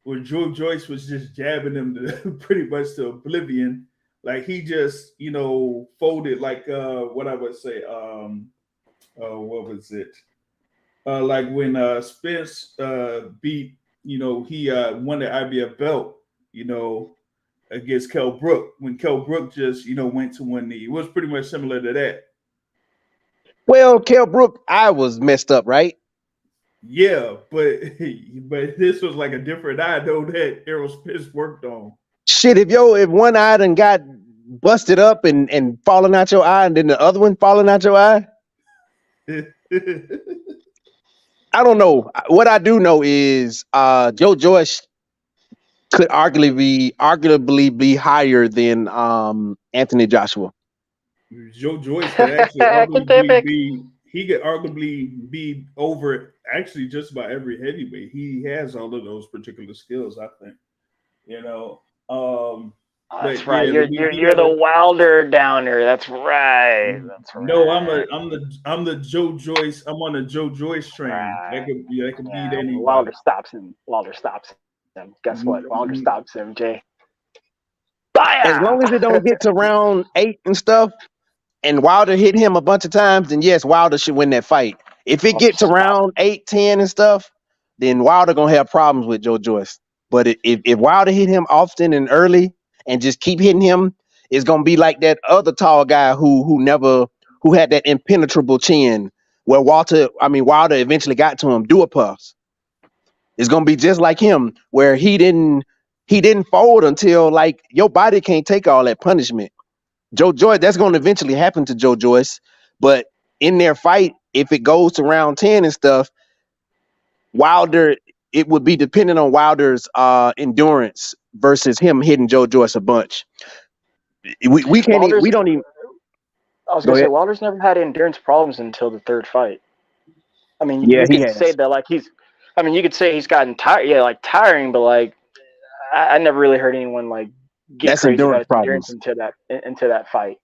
where Joe Joyce was just jabbing him to pretty much to oblivion. Like he just, folded like what I would say, what was it? Like when Spence beat, he won the IBF belt, against Kell Brook, when Kell Brook just, went to one knee. It was pretty much similar to that. Well, Kell Brook, I was messed up, right? Yeah, but this was like a different eye though that Errol Spence worked on. Shit, if one eye done got busted up and falling out your eye, and then the other one falling out your eye, I don't know. What I do know is Joe Joyce could arguably be higher than Anthony Joshua. Joe Joyce could actually arguably be over actually just about every heavyweight. He has all of those particular skills, I think. That's right. You're the Wilder downer. That's right. That's right. No, I'm the Joe Joyce. I'm on the Joe Joyce train. That could beat anybody. Wilder stops him. Guess what? Wilder stops him, Jay. As long as it don't get to round 8 and stuff, and Wilder hit him a bunch of times, then yes, Wilder should win that fight. If it gets to round 8, 10 and stuff, then Wilder gonna have problems with Joe Joyce. But if Wilder hit him often and early and just keep hitting him, it's gonna be like that other tall guy who had that impenetrable chin, where Wilder eventually got to him, Duhaupas. It's gonna be just like him, where he didn't fold until like your body can't take all that punishment. Joe Joyce, that's gonna eventually happen to Joe Joyce, but in their fight, if it goes to round 10 and stuff, Wilder, it would be dependent on Wilder's endurance versus him hitting Joe Joyce a bunch. We can't. We don't even. I was gonna say Wilder's never had endurance problems until the third fight. I mean, yeah, you could say that like he's. I mean, you could say he's gotten tired. Yeah, like tiring, but like I never really heard anyone like get crazy about endurance into that fight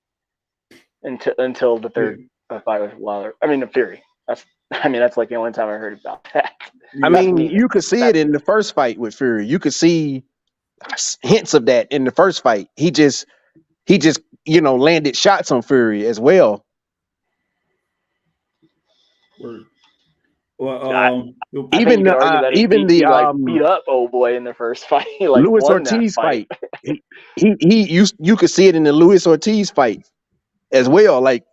until the third fight with Wilder. I mean, the Fury. That's like the only time I heard about that. I mean, you could see it in the first fight with Fury. You could see hints of that in the first fight. He just landed shots on Fury as well. Well, I think you could argue that he beat up old boy in the first fight. He like Luis won Ortiz that fight. you could see it in the Luis Ortiz fight as well. Like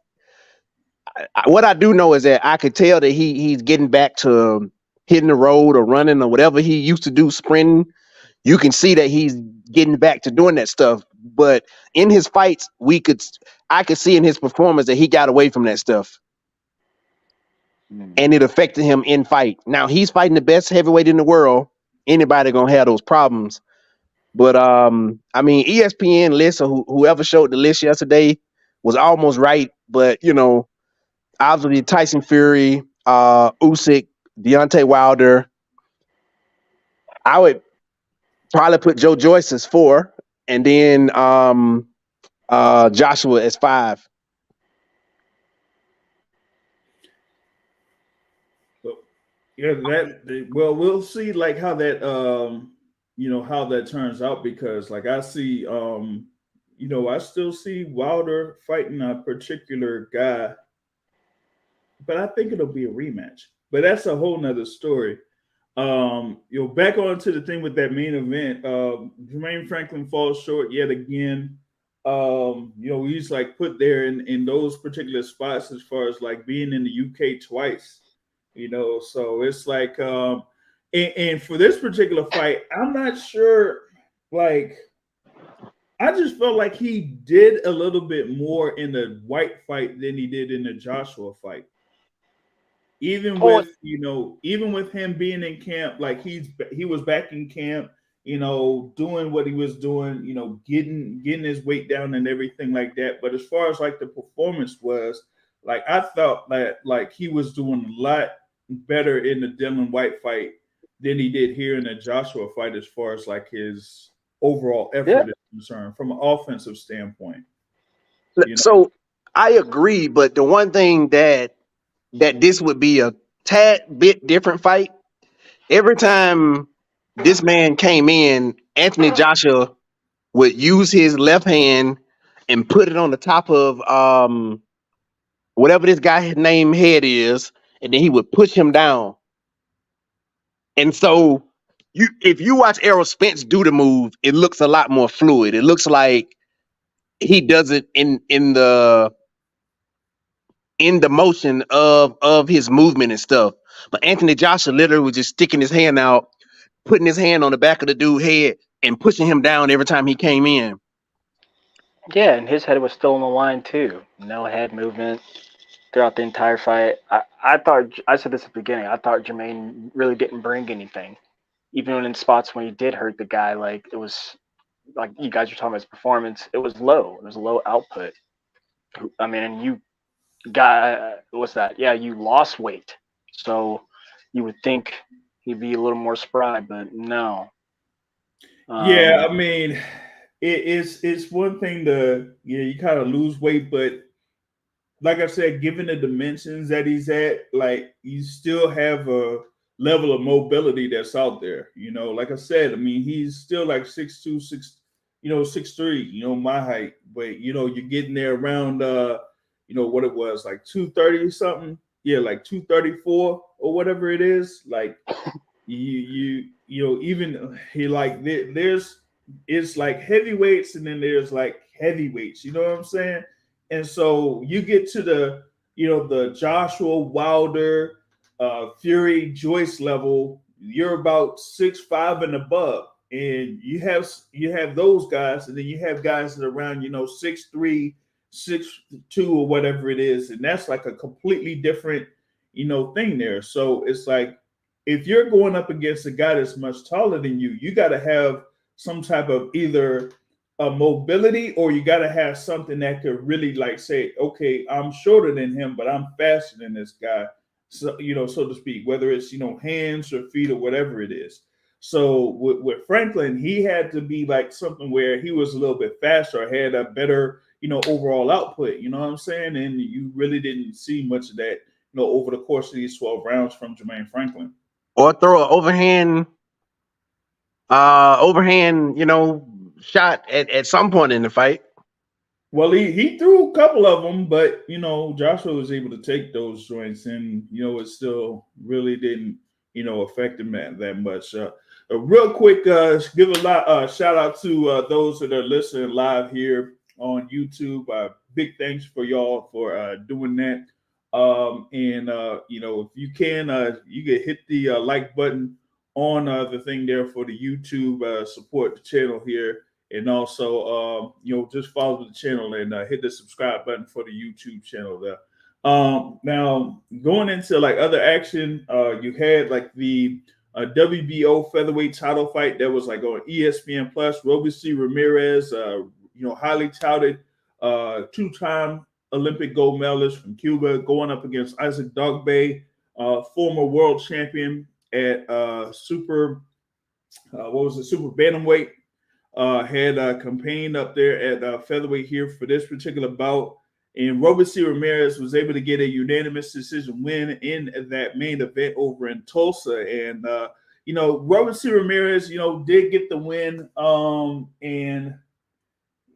what I do know is that I could tell that he's getting back to hitting the road or running or whatever he used to do, sprinting. You can see that he's getting back to doing that stuff. But in his fights, I could see in his performance that he got away from that stuff. And it affected him in fight. Now he's fighting the best heavyweight in the world. Anybody gonna have those problems. But I mean, ESPN list or whoever showed the list yesterday was almost right. But you know, obviously Tyson Fury, Usyk, Deontay Wilder. I would probably put Joe Joyce as 4, and then Joshua as 5. Yeah, well, we'll see like how that how that turns out, because like I see I still see Wilder fighting a particular guy, but I think it'll be a rematch. But that's a whole nother story. Back on to the thing with that main event, Jermaine Franklin falls short yet again. He's like put there in those particular spots as far as like being in the UK twice. So it's like and for this particular fight, I'm not sure, like I just felt like he did a little bit more in the White fight than he did in the Joshua fight. Even with him being in camp, like he was back in camp, doing what he was doing, getting his weight down and everything like that. But as far as like the performance was, like I felt that like he was doing a lot better in the Dylan White fight than he did here in the Joshua fight, as far as like his overall effort is concerned from an offensive standpoint. So I agree, but the one thing that this would be a tad bit different fight. Every time this man came in, Anthony Joshua would use his left hand and put it on the top of whatever this guy's name head is, and then he would push him down. And so if you watch Errol Spence do the move, it looks a lot more fluid. It looks like he does it in the motion of his movement and stuff. But Anthony Joshua literally was just sticking his hand out, putting his hand on the back of the dude's head and pushing him down every time he came in. Yeah, and his head was still on the line too. No head movement throughout the entire fight. I thought, I said this at the beginning, I thought Jermaine really didn't bring anything. Even in spots when he did hurt the guy, like it was like you guys were talking about his performance, it was low. It was low output. I mean, and you got, what's that? Yeah, you lost weight. So you would think he'd be a little more spry, but no. Yeah, I mean, it's one thing to you kind of lose weight, but like I said, given the dimensions that he's at, like you still have a level of mobility that's out there. Like I said, I mean, he's still like 6'2", 6'3", my height, but you're getting there around what it was, like 230 something. Yeah, like 234 or whatever it is. Like even he like it's like heavyweights and then there's like heavyweights, you know what I'm saying? And so you get to the the Joshua, Wilder, Fury, Joyce level, you're about 6'5" and above. And you have those guys, and then you have guys that are around 6'3", 6'2", or whatever it is, and that's like a completely different thing there. So it's like if you're going up against a guy that's much taller than you got to have some type of either a mobility, or you got to have something that could really like say, okay, I'm shorter than him, but I'm faster than this guy, so so to speak, whether it's hands or feet or whatever it is. So with Franklin, he had to be like something where he was a little bit faster, had a better overall output. You know what I'm saying? And you really didn't see much of that over the course of these 12 rounds from Jermaine Franklin. Or throw an overhand shot at some point in the fight. Well, he threw a couple of them, but Joshua was able to take those joints, and it still really didn't affect him that much. Real quick, give a lot shout out to those that are listening live here on YouTube. Big thanks for y'all for doing that. And if you can hit the like button on the thing there for the YouTube support the channel here. And also, just follow the channel and hit the subscribe button for the YouTube channel there. Now, going into like other action, you had like the WBO featherweight title fight that was like on ESPN Plus. Robeisy Ramirez, highly touted two-time Olympic gold medalist from Cuba, going up against Isaac Dogboe, former world champion at super bantamweight. Had campaigned up there at featherweight here for this particular bout. And Robeisy Ramirez was able to get a unanimous decision win in that main event over in Tulsa. And, Robeisy Ramirez, did get the win. And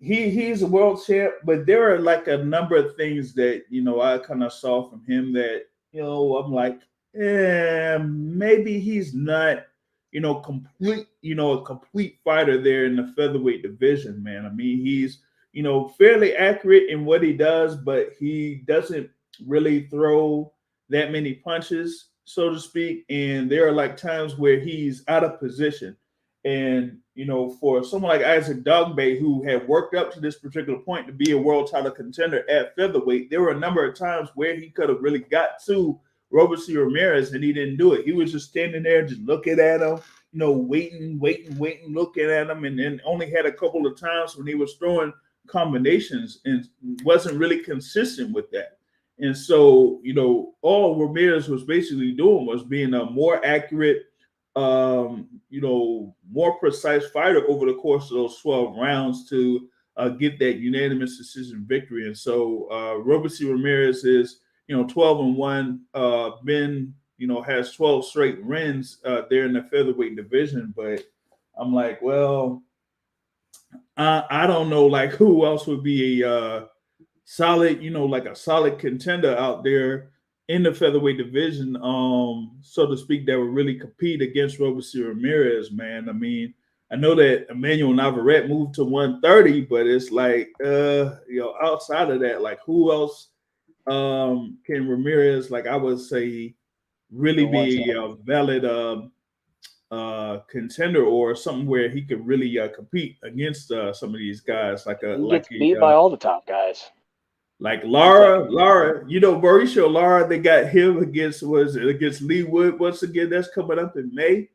he's a world champ, but there are like a number of things that, I kind of saw from him that, I'm like, maybe he's not a complete fighter there in the featherweight division, man. I mean, he's, fairly accurate in what he does, but he doesn't really throw that many punches, so to speak. And there are like times where he's out of position. And, for someone like Isaac Dogboe, who had worked up to this particular point to be a world title contender at featherweight, there were a number of times where he could have really got to Robeisy Ramirez, and he didn't do it. He was just standing there, just looking at him, waiting, looking at him, and then only had a couple of times when he was throwing combinations and wasn't really consistent with that. And so, all Ramirez was basically doing was being a more accurate, more precise fighter over the course of those 12 rounds to get that unanimous decision victory. And so, Robeisy Ramirez is 12-1, has 12 straight wins there in the featherweight division. But I'm like, well, I don't know, like who else would be a solid, like a solid contender out there in the featherweight division, so to speak, that would really compete against Robeisy Ramirez, man. I mean, I know that Emmanuel Navarrete moved to 130, but it's like, outside of that, like who else can Ramirez, like I would say, really be a valid contender or something where he could really compete against some of these guys, like he gets beat by all the top guys. Like Lara, Mauricio Lara, they got him against Lee Wood once again. That's coming up in May.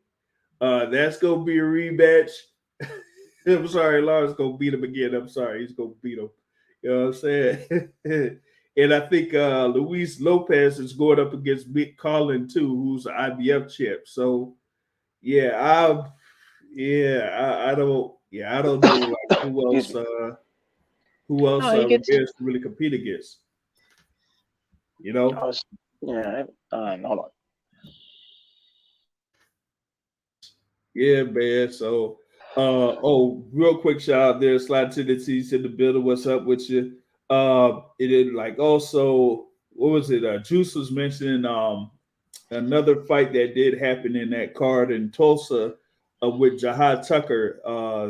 That's gonna be a rematch. I'm sorry, Lara's gonna beat him again. I'm sorry, he's gonna beat him. You know what I'm saying? And I think Luis Lopez is going up against Mick Collin too, who's an IBF champ. So I don't know like, who else. Ramirez can really compete against? Hold on. Yeah, man. So, real quick shout out there, Slide to the T's in the building. What's up with you? It is like also, what was it? Juice was mentioning another fight that did happen in that card in Tulsa with Jihad Tucker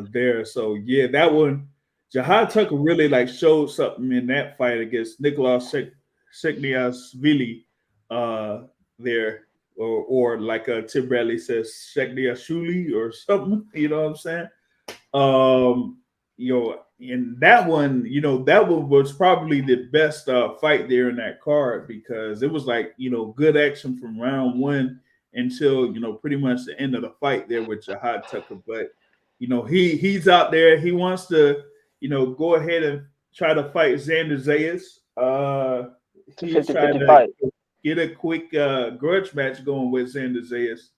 there. So yeah, that one. Jihad Tucker really like showed something in that fight against Nicolas Shekniashvili there, or like Tim Bradley says, Shekniashvili or something. You know what I'm saying? And that one, that one was probably the best fight there in that card because it was like good action from round one until pretty much the end of the fight there with Jihad Tucker. But he's out there. He wants to go ahead and try to fight Xander Zayas. He's trying to get a quick grudge match going with Xander Zayas,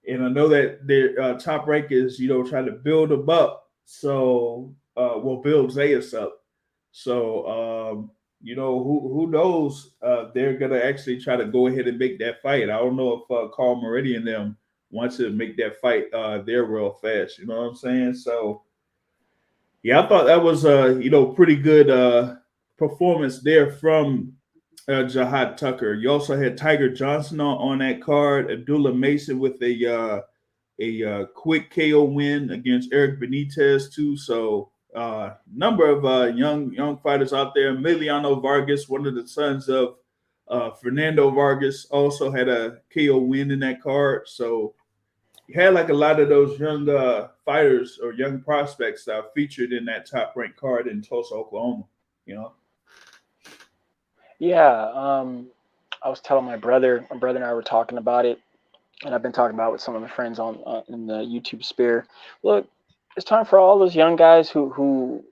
and I know that their Top Rank is, trying to build him up. So we'll build Zayas up. So, who knows? They're going to actually try to go ahead and make that fight. I don't know if Carl Moretti and them want to make that fight there real fast. You know what I'm saying? So, Yeah, I thought that was pretty good performance there from Jahad Tucker. You also had Tiger Johnson on that card, Abdullah Mason with a quick KO win against Eric Benitez too. So number of young fighters out there. Emiliano Vargas, one of the sons of Fernando Vargas, also had a KO win in that card. So you had like a lot of those young fighters or young prospects that are featured in that top ranked card in Tulsa, Oklahoma. You know. Yeah, I was telling my brother and I were talking about it, and I've been talking about it with some of my friends on in the YouTube sphere. Look, it's time for all those young guys who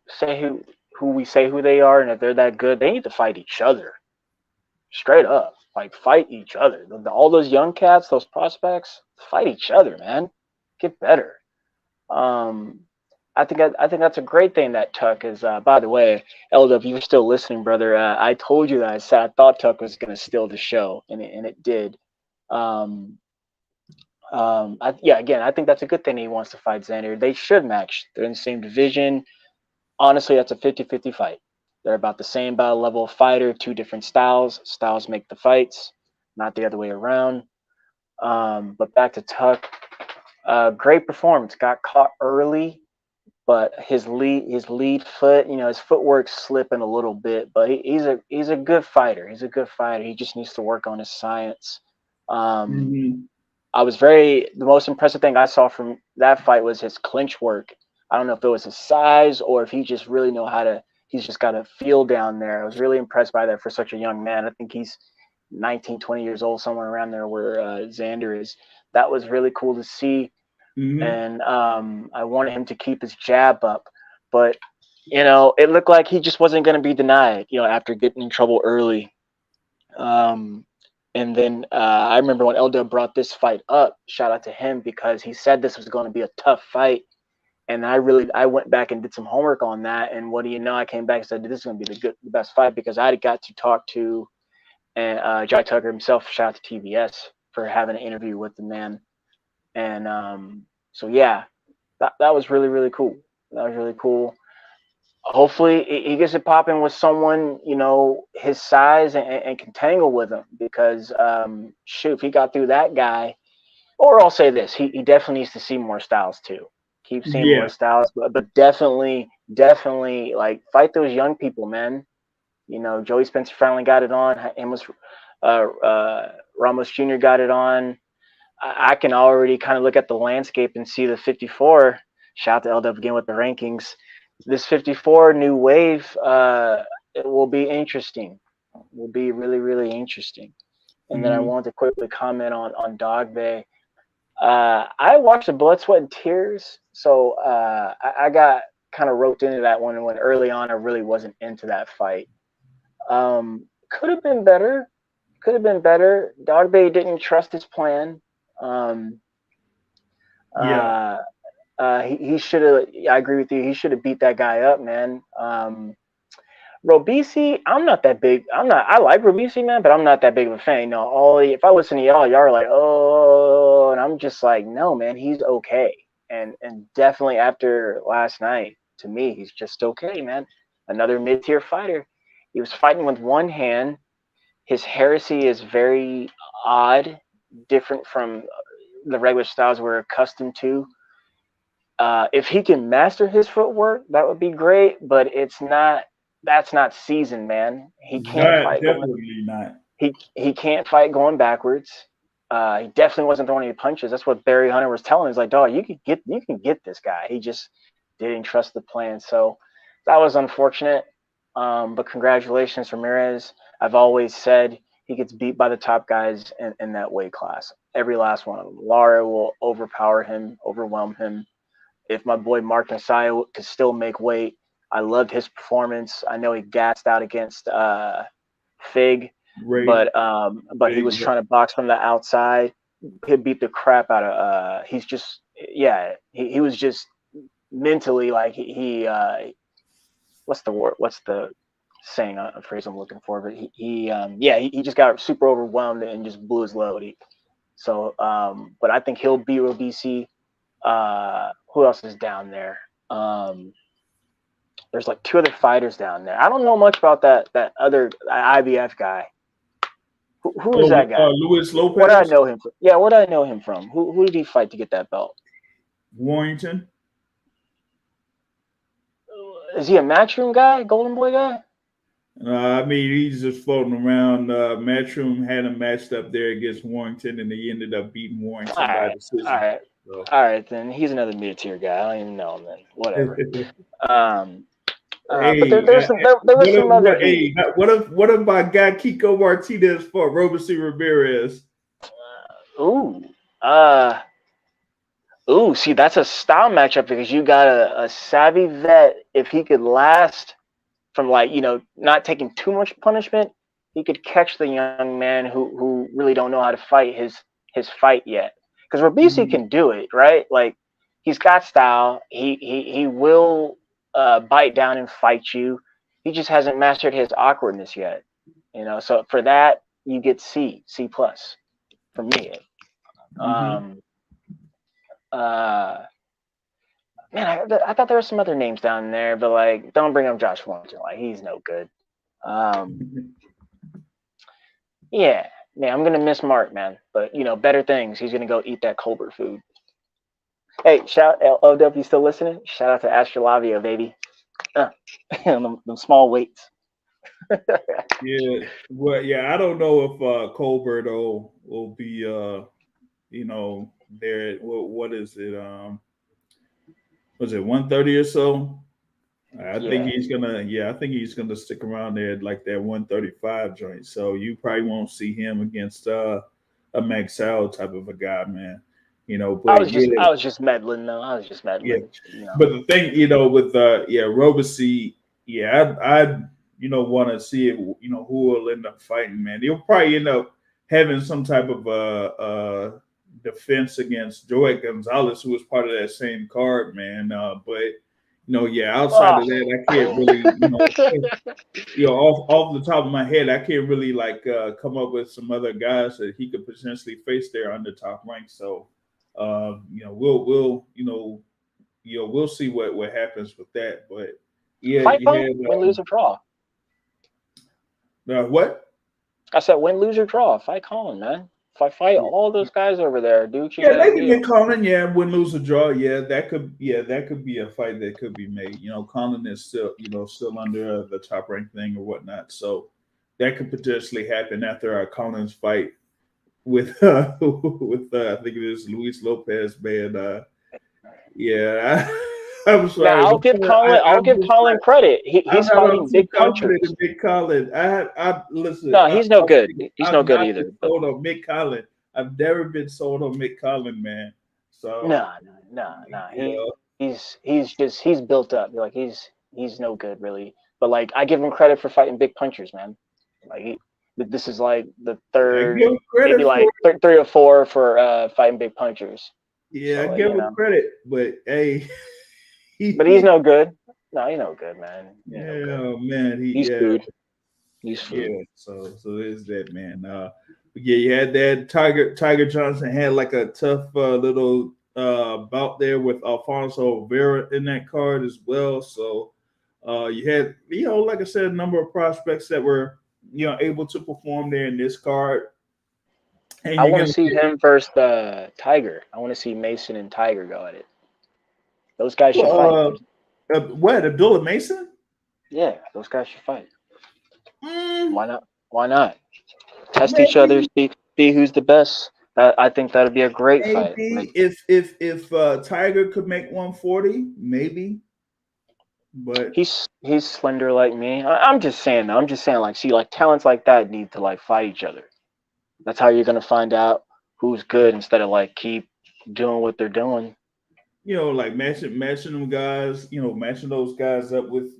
we say who they are, and if they're that good, they need to fight each other straight up. Like fight each other. All those young cats, those prospects, fight each other, man. Get better. Um, I think that's a great thing that Tuck is. By the way, Elda, if you're still listening, brother, I told you that I said I thought Tuck was going to steal the show, and it did. Um, yeah, again, I think that's a good thing he wants to fight Xander. They should match. They're in the same division. Honestly, that's a 50-50 fight. They're about the same battle level of fighter, two different styles. Styles make the fights, not the other way around. But back to Tuck. Great performance. Got caught early, but his lead foot, his footwork's slipping a little bit. But he's a good fighter. He's a good fighter. He just needs to work on his science. Um, Mm-hmm. the most impressive thing I saw from that fight was his clinch work. I don't know if it was his size or if he just really know how to. He's just got a feel down there. I was really impressed by that for such a young man. I think he's 19, 20 years old, somewhere around there where Xander is. That was really cool to see, Mm-hmm. and I wanted him to keep his jab up, but it looked like he just wasn't going to be denied. After getting in trouble early. Um, and then I remember when Elda brought this fight up. Shout out to him because he said this was going to be a tough fight, and I went back and did some homework on that. And what do you know? I came back and said this is going to be the best fight because I got to talk to and Jai Tucker himself. Shout out to TBS for having an interview with the man. And so yeah, that was really really cool. That was really cool. Hopefully he gets it popping with someone his size and can tangle with him because shoot, if he got through that guy, or I'll say this, he definitely needs to see more styles too. Keep seeing more Yeah. styles, but definitely like fight those young people, man. Joey Spencer finally got it on. Amos Ramos Jr. got it on. I can already kind of look at the landscape and see the 54. Shout out to LW again with the rankings. This 54 new wave, it will be interesting. Will be really, really interesting. And then I Mm-hmm. wanted to quickly comment on Dogboe. I watched the Blood, Sweat, and Tears, so I got kind of roped into that one when early on I really wasn't into that fight. Could have been better. Could have been better. Dogboe didn't trust his plan. Um, Yeah. he should have. I agree with you. He should have beat that guy up, man. Robeisy, I'm not that big. I'm not. I like Robeisy, man, but I'm not that big of a fan. If I listen to y'all are like, oh, and I'm just like, no, man, he's okay. And definitely after last night, to me, he's just okay, man. Another mid tier fighter. He was fighting with one hand. His heresy is very odd, different from the regular styles we're accustomed to. If he can master his footwork, that would be great. But it's not. That's not seasoned, man. He can't Not fight going. definitely not. He can't fight going backwards. He definitely wasn't throwing any punches. That's what Barry Hunter was telling him. He's like, dog, you can get this guy. He just didn't trust the plan. So that was unfortunate. But congratulations, Ramirez. I've always said he gets beat by the top guys in that weight class. Every last one of them. Lara will overpower him, overwhelm him. If my boy Mark Messiah could still make weight, I loved his performance. I know he gassed out against Fig, Ray. but he was trying to box from the outside. He beat the crap out of. He's just he was just mentally like he what's the word? What's the saying? A phrase I'm looking for, but he just got super overwhelmed and just blew his load. But I think he'll beat Robeisy. Who else is down there? There's like 2 other fighters down there. I don't know much about that other IBF guy. Who is that guy? Luis Lopez. What did I know him from? Yeah, what did I know him from? Who did he fight to get that belt? Warrington. Is he a Matchroom guy, Golden Boy guy? I mean, he's just floating around. Matchroom had him matched up there against Warrington, and he ended up beating Warrington by decision. All right, then he's another mid-tier guy. I don't even know him then. Whatever. Hey, but there was some other. Hey, what if my guy Kiko Martinez fought Robeisy Ramirez? See, that's a style matchup because you got a savvy vet. If he could last from not taking too much punishment, he could catch the young man who really don't know how to fight his fight yet. Because Robeisy can do it, right? Like he's got style. He will bite down and fight you. He just hasn't mastered his awkwardness yet. So for that you get C+ for me. Man, I thought there were some other names down there, but don't bring up Josh Warrington. He's no good. Yeah, man, I'm gonna miss Mark, man. But better things. He's gonna go eat that Colbert food. Hey, shout LOW, still listening? Shout out to Astrolabio, baby. Them small weights. Yeah, well, yeah, I don't know if Colbert will be there. What is it? Was it 130 or so? I think he's gonna stick around there at like that 135 joint. So you probably won't see him against a Max Sal type of a guy, man. But I was just meddling though. I was just meddling. Yeah. But the thing, with Robeisy, I want to see it, who will end up fighting, man. He'll probably end up having some type of defense against Joey Gonzalez, who was part of that same card, man. But outside of that, I can't really, off the top of my head, I can't really come up with some other guys that he could potentially face there under top rank. So, we'll see what happens with that. But yeah, fight win, lose or draw. What? I said win, lose or draw. Fight Colin, man. Fight all those guys over there. Do what you gotta gotta do. Get Colin, win, lose or draw. That could be a fight that could be made. Colin is still under the top rank thing or whatnot. So that could potentially happen after Colin's fight with I think it is Luis Lopez, man. I'm sorry. Now I'll give Colin credit. He's fighting big punchers. Big Colin. I listen. No, he's no good. He's no good either. Sold on Mick Collin. I've never been sold on Mick Collin, man. So no. He's built up. He's no good really. But I give him credit for fighting big punchers, man. This is the third, maybe 3 or 4 for fighting big punchers. Yeah, so, I give him credit, but hey. But he's no good. No, he's no good, man. Man, he's food. He's food. Yeah, so there's that, man. You had that Tiger Johnson had a tough little bout there with Alfonso Vera in that card as well. So you had like I said, a number of prospects that were able to perform there in this card. And I want to see him versus Tiger. I want to see Mason and Tiger go at it. Those guys should fight. What, Abdullah Mason? Yeah, those guys should fight. Why not? Test each other, see who's the best. I think that'd be a great fight. If Tiger could make 140, maybe. But he's slender like me. I'm just saying though. Talents like that need to fight each other. That's how you're gonna find out who's good instead of keep doing what they're doing. Matching them guys, matching those guys up with,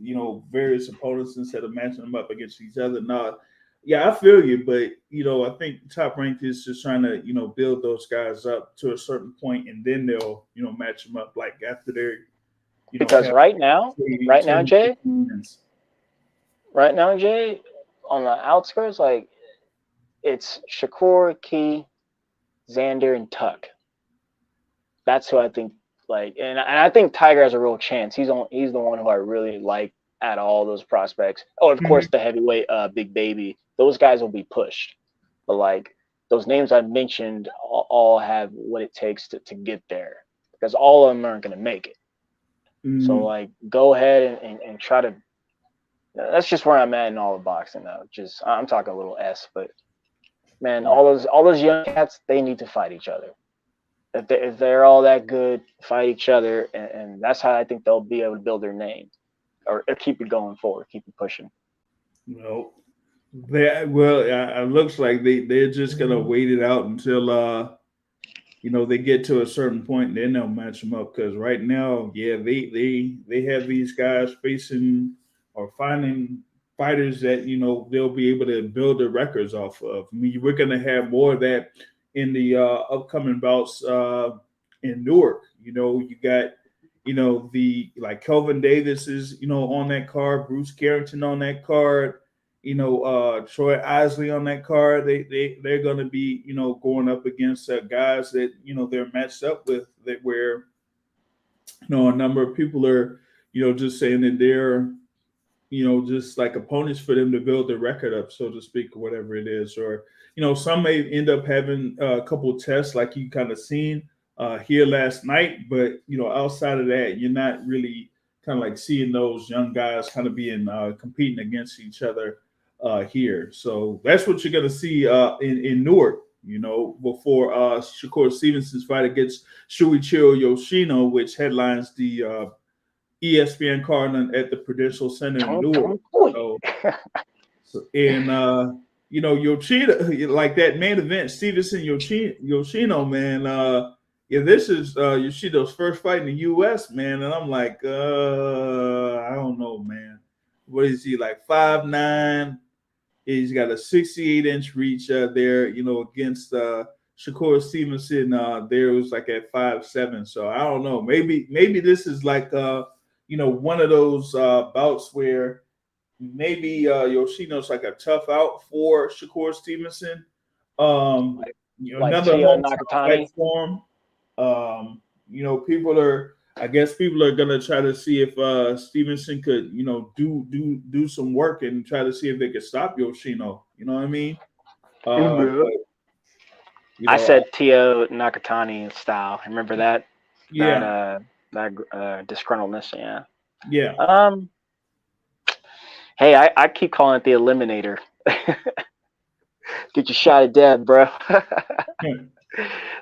various opponents instead of matching them up against each other. Nah, yeah, I feel you, but I think Top Rank is just trying to, build those guys up to a certain point, and then they'll, match them up after they're, because right now, Jay, on the outskirts, it's Shakur, Key, Xander, and Tuck. That's who I think Like, and I think Tiger has a real chance. He's the one who I really like out of all those prospects. Oh, of course, the heavyweight, Big Baby. Those guys will be pushed, but like those names I mentioned all have what it takes to get there, because all of them aren't going to make it. So like, go ahead and try to. That's just where I'm at in all the boxing now. Just I'm talking a little S, but man, all those young cats, they need to fight each other. If they're all that good, fight each other, and that's how I think they'll be able to build their name, or keep it going forward, keep it pushing. Well, it looks like they're just gonna wait it out until they get to a certain point, and then they'll match them up. Because right now, they have these guys facing or finding fighters that they'll be able to build their records off of. I mean, we're gonna have more of that in the upcoming bouts in Newark. You got the like Kelvin Davis is on that card, Bruce Carrington on that card, Troy Isley on that card. They're going to be going up against guys that they're matched up with, that where a number of people are just saying that they're just like opponents for them to build their record up, so to speak, or whatever it is. Or some may end up having a couple of tests like you kind of seen here last night, but outside of that, you're not really kind of like seeing those young guys kind of being competing against each other here. So that's what you're going to see in Newark, before Shakur Stevenson's fight against Shuichiro Yoshino, which headlines the ESPN card at the Prudential Center in Newark. Yoshino, like that main event, Stevenson-Yoshino, man. This is Yoshino's first fight in the U.S., man, and I'm like, I don't know, man. What is he, like 5'9"? He's got a 68-inch reach there, against Shakur Stevenson. There was like at 5'7". So I don't know. Maybe this is like one of those bouts where maybe Yoshino's like a tough out for Shakur Stevenson. Like another fight for him. People are gonna try to see if Stevenson could, do some work and try to see if they could stop Yoshino. You know what I mean? I said Tio Nakatani style. Remember that? Yeah. That disgruntledness. Yeah. Yeah. Hey, I keep calling it the Eliminator. Get your shot at death, bro.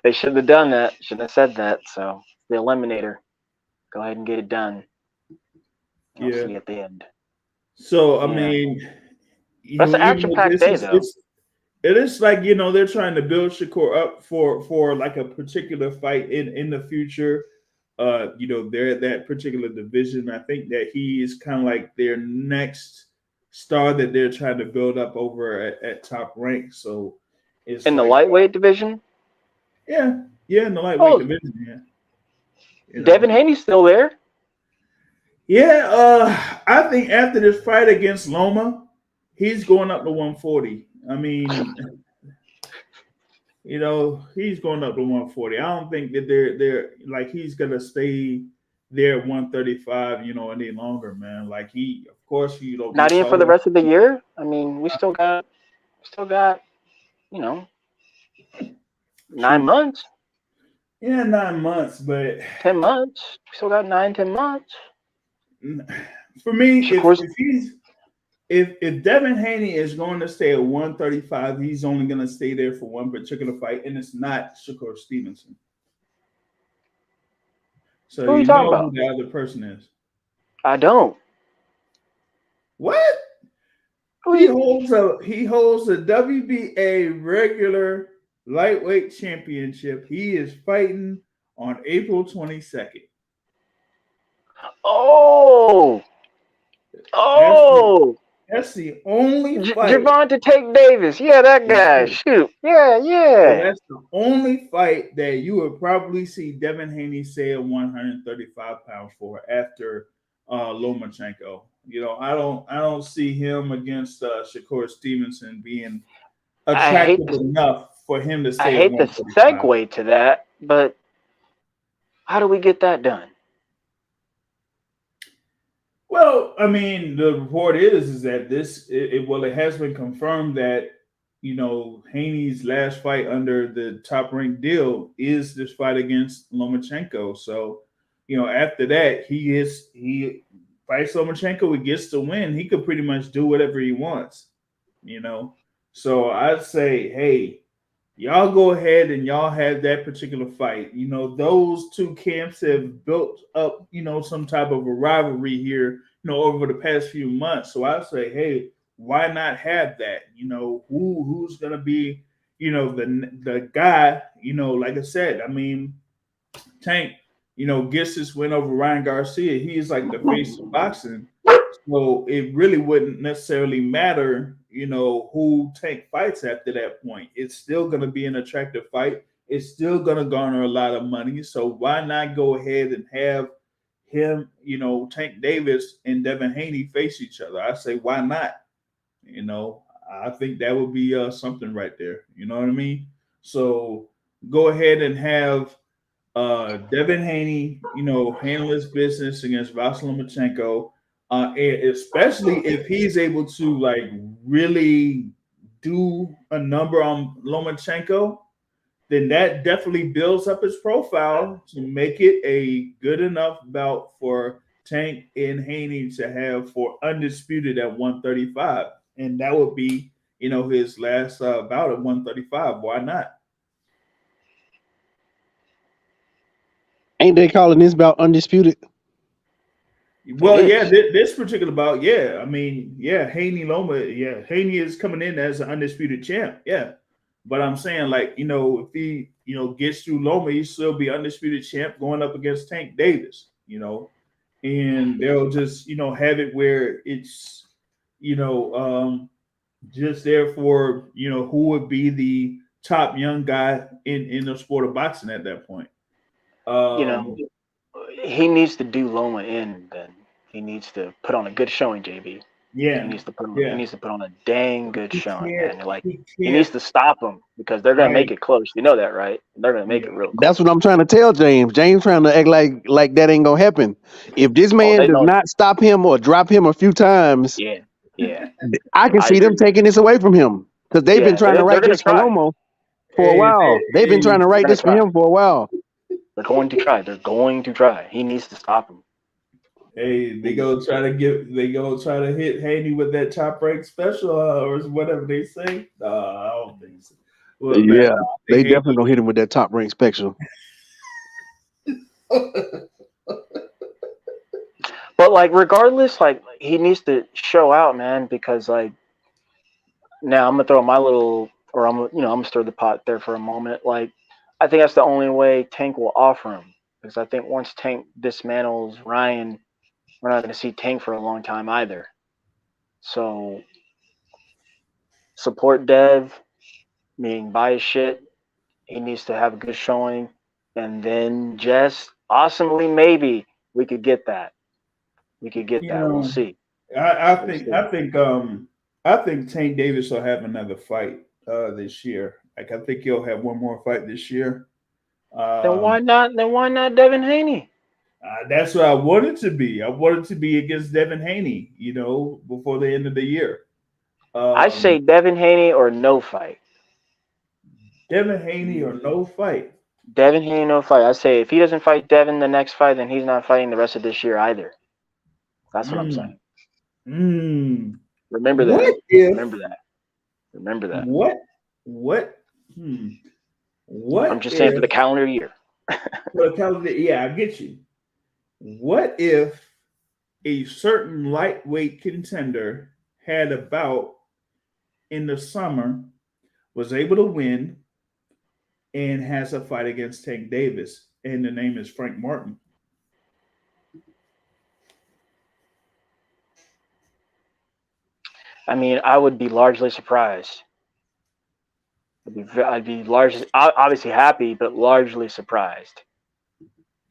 They shouldn't have done that. Shouldn't have said that. So the Eliminator. Go ahead and get it done. I'll see you at the end. So I mean, that's an action-packed day, though. It is like they're trying to build Shakur up for like a particular fight in the future. They're at that particular division. I think that he is kind of like their next star that they're trying to build up over at Top Rank. So it's in the lightweight division. Yeah, in the lightweight division. Yeah. Devin Haney's still there. Yeah, I think after this fight against Loma, he's going up to 140. I mean, he's going up to 140. I don't think that they're like he's gonna stay there at 135, any longer, man. Like of course, not even for the rest of the year. I mean, we still got, 9 months. Yeah, 9 months, but 10 months. We still got 9-10 months. For me, if Devin Haney is going to stay at 135, he's only going to stay there for one particular fight, and it's not Shakur Stevenson. So who are you talking about? Who the other person is. I don't. What? He holds a WBA regular lightweight championship. He is fighting on April 22nd. Oh, that's the only fight. Gervonta Tate Davis. Yeah, that guy. Shoot. Yeah. So that's the only fight that you would probably see Devin Haney say at 135 pounds for after Lomachenko. I don't see him against Shakur Stevenson being attractive enough for him to stay. I hate the segue to that, but How do we get that done? Well, I mean, the report is that it has been confirmed that Haney's last fight under the top rank deal is this fight against Lomachenko. So, after that, he fights Lomachenko, he gets to win. He could pretty much do whatever he wants, you know. So I'd say, hey, y'all go ahead and y'all have that particular fight. Those two camps have built up, some type of a rivalry here, over the past few months. So I say, hey, why not have that? Who's gonna be, the guy, like I said, I mean, Tank, gets this win over Ryan Garcia. He is like the face of boxing. So it really wouldn't necessarily matter, who Tank fights after that point. It's still going to be an attractive fight. It's still going to garner a lot of money. So why not go ahead and have him, Tank Davis and Devin Haney face each other? I say, why not? I think that would be something right there. You know what I mean? So go ahead and have Devin Haney, handle his business against Vasily Lomachenko. And especially if he's able to like really do a number on Lomachenko, then that definitely builds up his profile to make it a good enough bout for Tank and Haney to have for undisputed at 135. And that would be, his last bout at 135. Why not? Ain't they calling this bout undisputed? Well, yeah, this particular bout, yeah. I mean, yeah, Haney is coming in as an undisputed champ, yeah. But I'm saying, like, if he, gets through Loma, he'll still be undisputed champ going up against Tank Davis, and they'll just, have it where it's, just there for, who would be the top young guy in the sport of boxing at that point. He needs to do Loma in. Then he needs to put on a good showing, JB. Yeah, he needs to put on a dang good showing, man. Like he needs to stop them because they're gonna make it close. You know that, right? They're gonna make it real close. That's what I'm trying to tell James. James trying to act like that ain't gonna happen. If this man does not stop him or drop him a few times, yeah, I can see them taking this away from him because they've been trying to write this for Lomo for a while. They've been trying to write this for him for a while. They're going to try. They're going to try. He needs to stop him. Hey, they gonna try to hit Haney with that top rank special or whatever they say. I don't think so. Well, yeah, they definitely gonna hit him with that top rank special. But like, regardless, like he needs to show out, man. Because like, now I'm gonna throw my little, or I'm gonna stir the pot there for a moment. Like, I think that's the only way Tank will offer him. Because I think once Tank dismantles Ryan, we're not going to see Tank for a long time either. So support Dev, meaning buy his shit. He needs to have a good showing. And then just awesomely, maybe we could get that. We could get that. We'll see. I think Tank Davis will have another fight this year. Like I think he'll have one more fight this year. Then why not? Devin Haney? That's what I wanted to be. I wanted to be against Devin Haney, before the end of the year. I say Devin Haney or no fight. Devin Haney or no fight. Devin Haney, no fight. I say if he doesn't fight Devin the next fight, then he's not fighting the rest of this year either. That's what I'm saying. Remember that. Remember that. What? What? I'm just saying for the calendar year. For the calendar, yeah, I get you. What if a certain lightweight contender had a bout in the summer, was able to win, and has a fight against Tank Davis, and the name is Frank Martin? I mean, I would be largely surprised. I'd be largely, obviously happy, but largely surprised.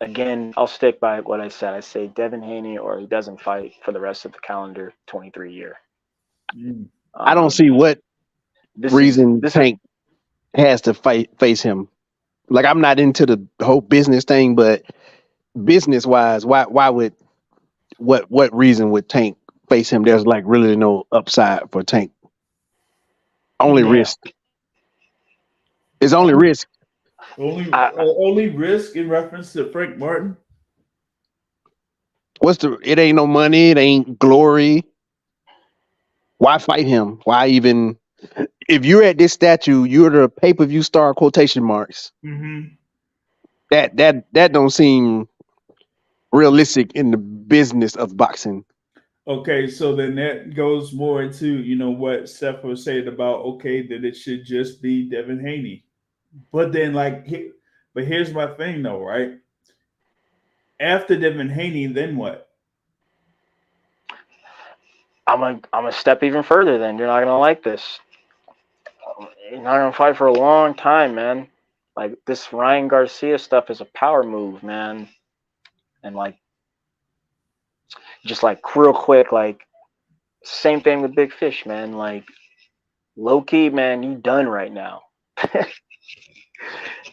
Again, I'll stick by what I said. I say Devin Haney or he doesn't fight for the rest of the calendar 23 year. I don't see what reason Tank has to face him. Like I'm not into the whole business thing, but business wise, why would what reason would Tank face him? There's like really no upside for Tank. Only Yeah. risk. It's only risk. Only risk in reference to Frank Martin. It ain't no money, it ain't glory. Why fight him? Why even if you're at this statue, you're the pay-per-view star quotation marks. Mm-hmm. That don't seem realistic in the business of boxing. Okay, so then that goes more into what Seth was saying about that it should just be Devin Haney, but then but here's my thing though, right? After Devin Haney, then what? I'm a step even further. Then you're not gonna like this. You're not gonna fight for a long time, man. Like this Ryan Garcia stuff is a power move, man. And like, just like real quick, like same thing with Big Fish, man. Like low key, man, you done right now.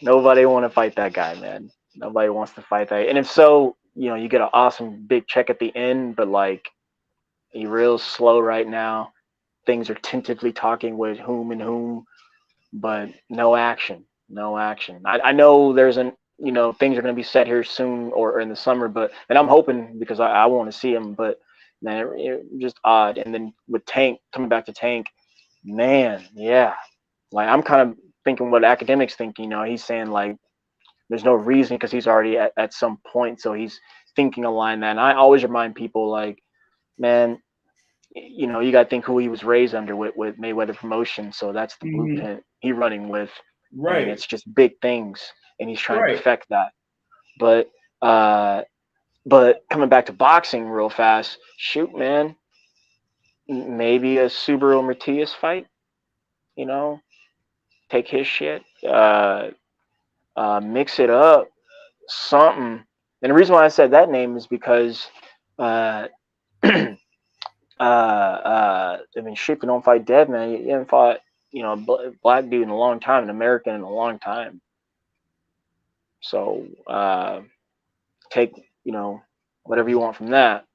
Nobody want to fight that guy, man. Nobody wants to fight that. And if so, you get an awesome big check at the end, but like you're real slow right now. Things are tentatively talking with whom and whom, but no action. No action. I know things are going to be set here soon or in the summer, and I'm hoping because I want to see him, but man, it just odd. And then with Tank, coming back to Tank, man, yeah. Like I'm kind of thinking what academics think, he's saying like there's no reason because he's already at some point. So he's thinking along that. And I always remind people like, man, you got to think who he was raised under with Mayweather Promotion. So that's the blueprint he's running with. Right. And it's just big things. And he's trying to perfect that. But coming back to boxing real fast, shoot, man, maybe a Subaru Matias fight, take his shit, mix it up, something. And the reason why I said that name is because, I mean, shit, you don't fight dead, man. You haven't fought, a black dude in a long time, an American in a long time. So take, whatever you want from that.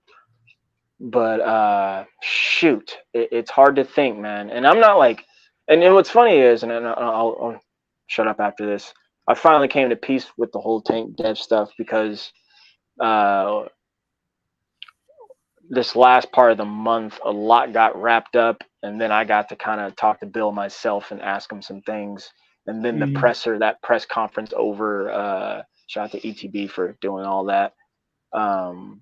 But shoot, it's hard to think, man. And I'm not like, and what's funny is, and I'll shut up after this. I finally came to peace with the whole Tank Dev stuff because this last part of the month, a lot got wrapped up, and then I got to kind of talk to Bill myself and ask him some things. And then that press conference over, shout out to ETB for doing all that. And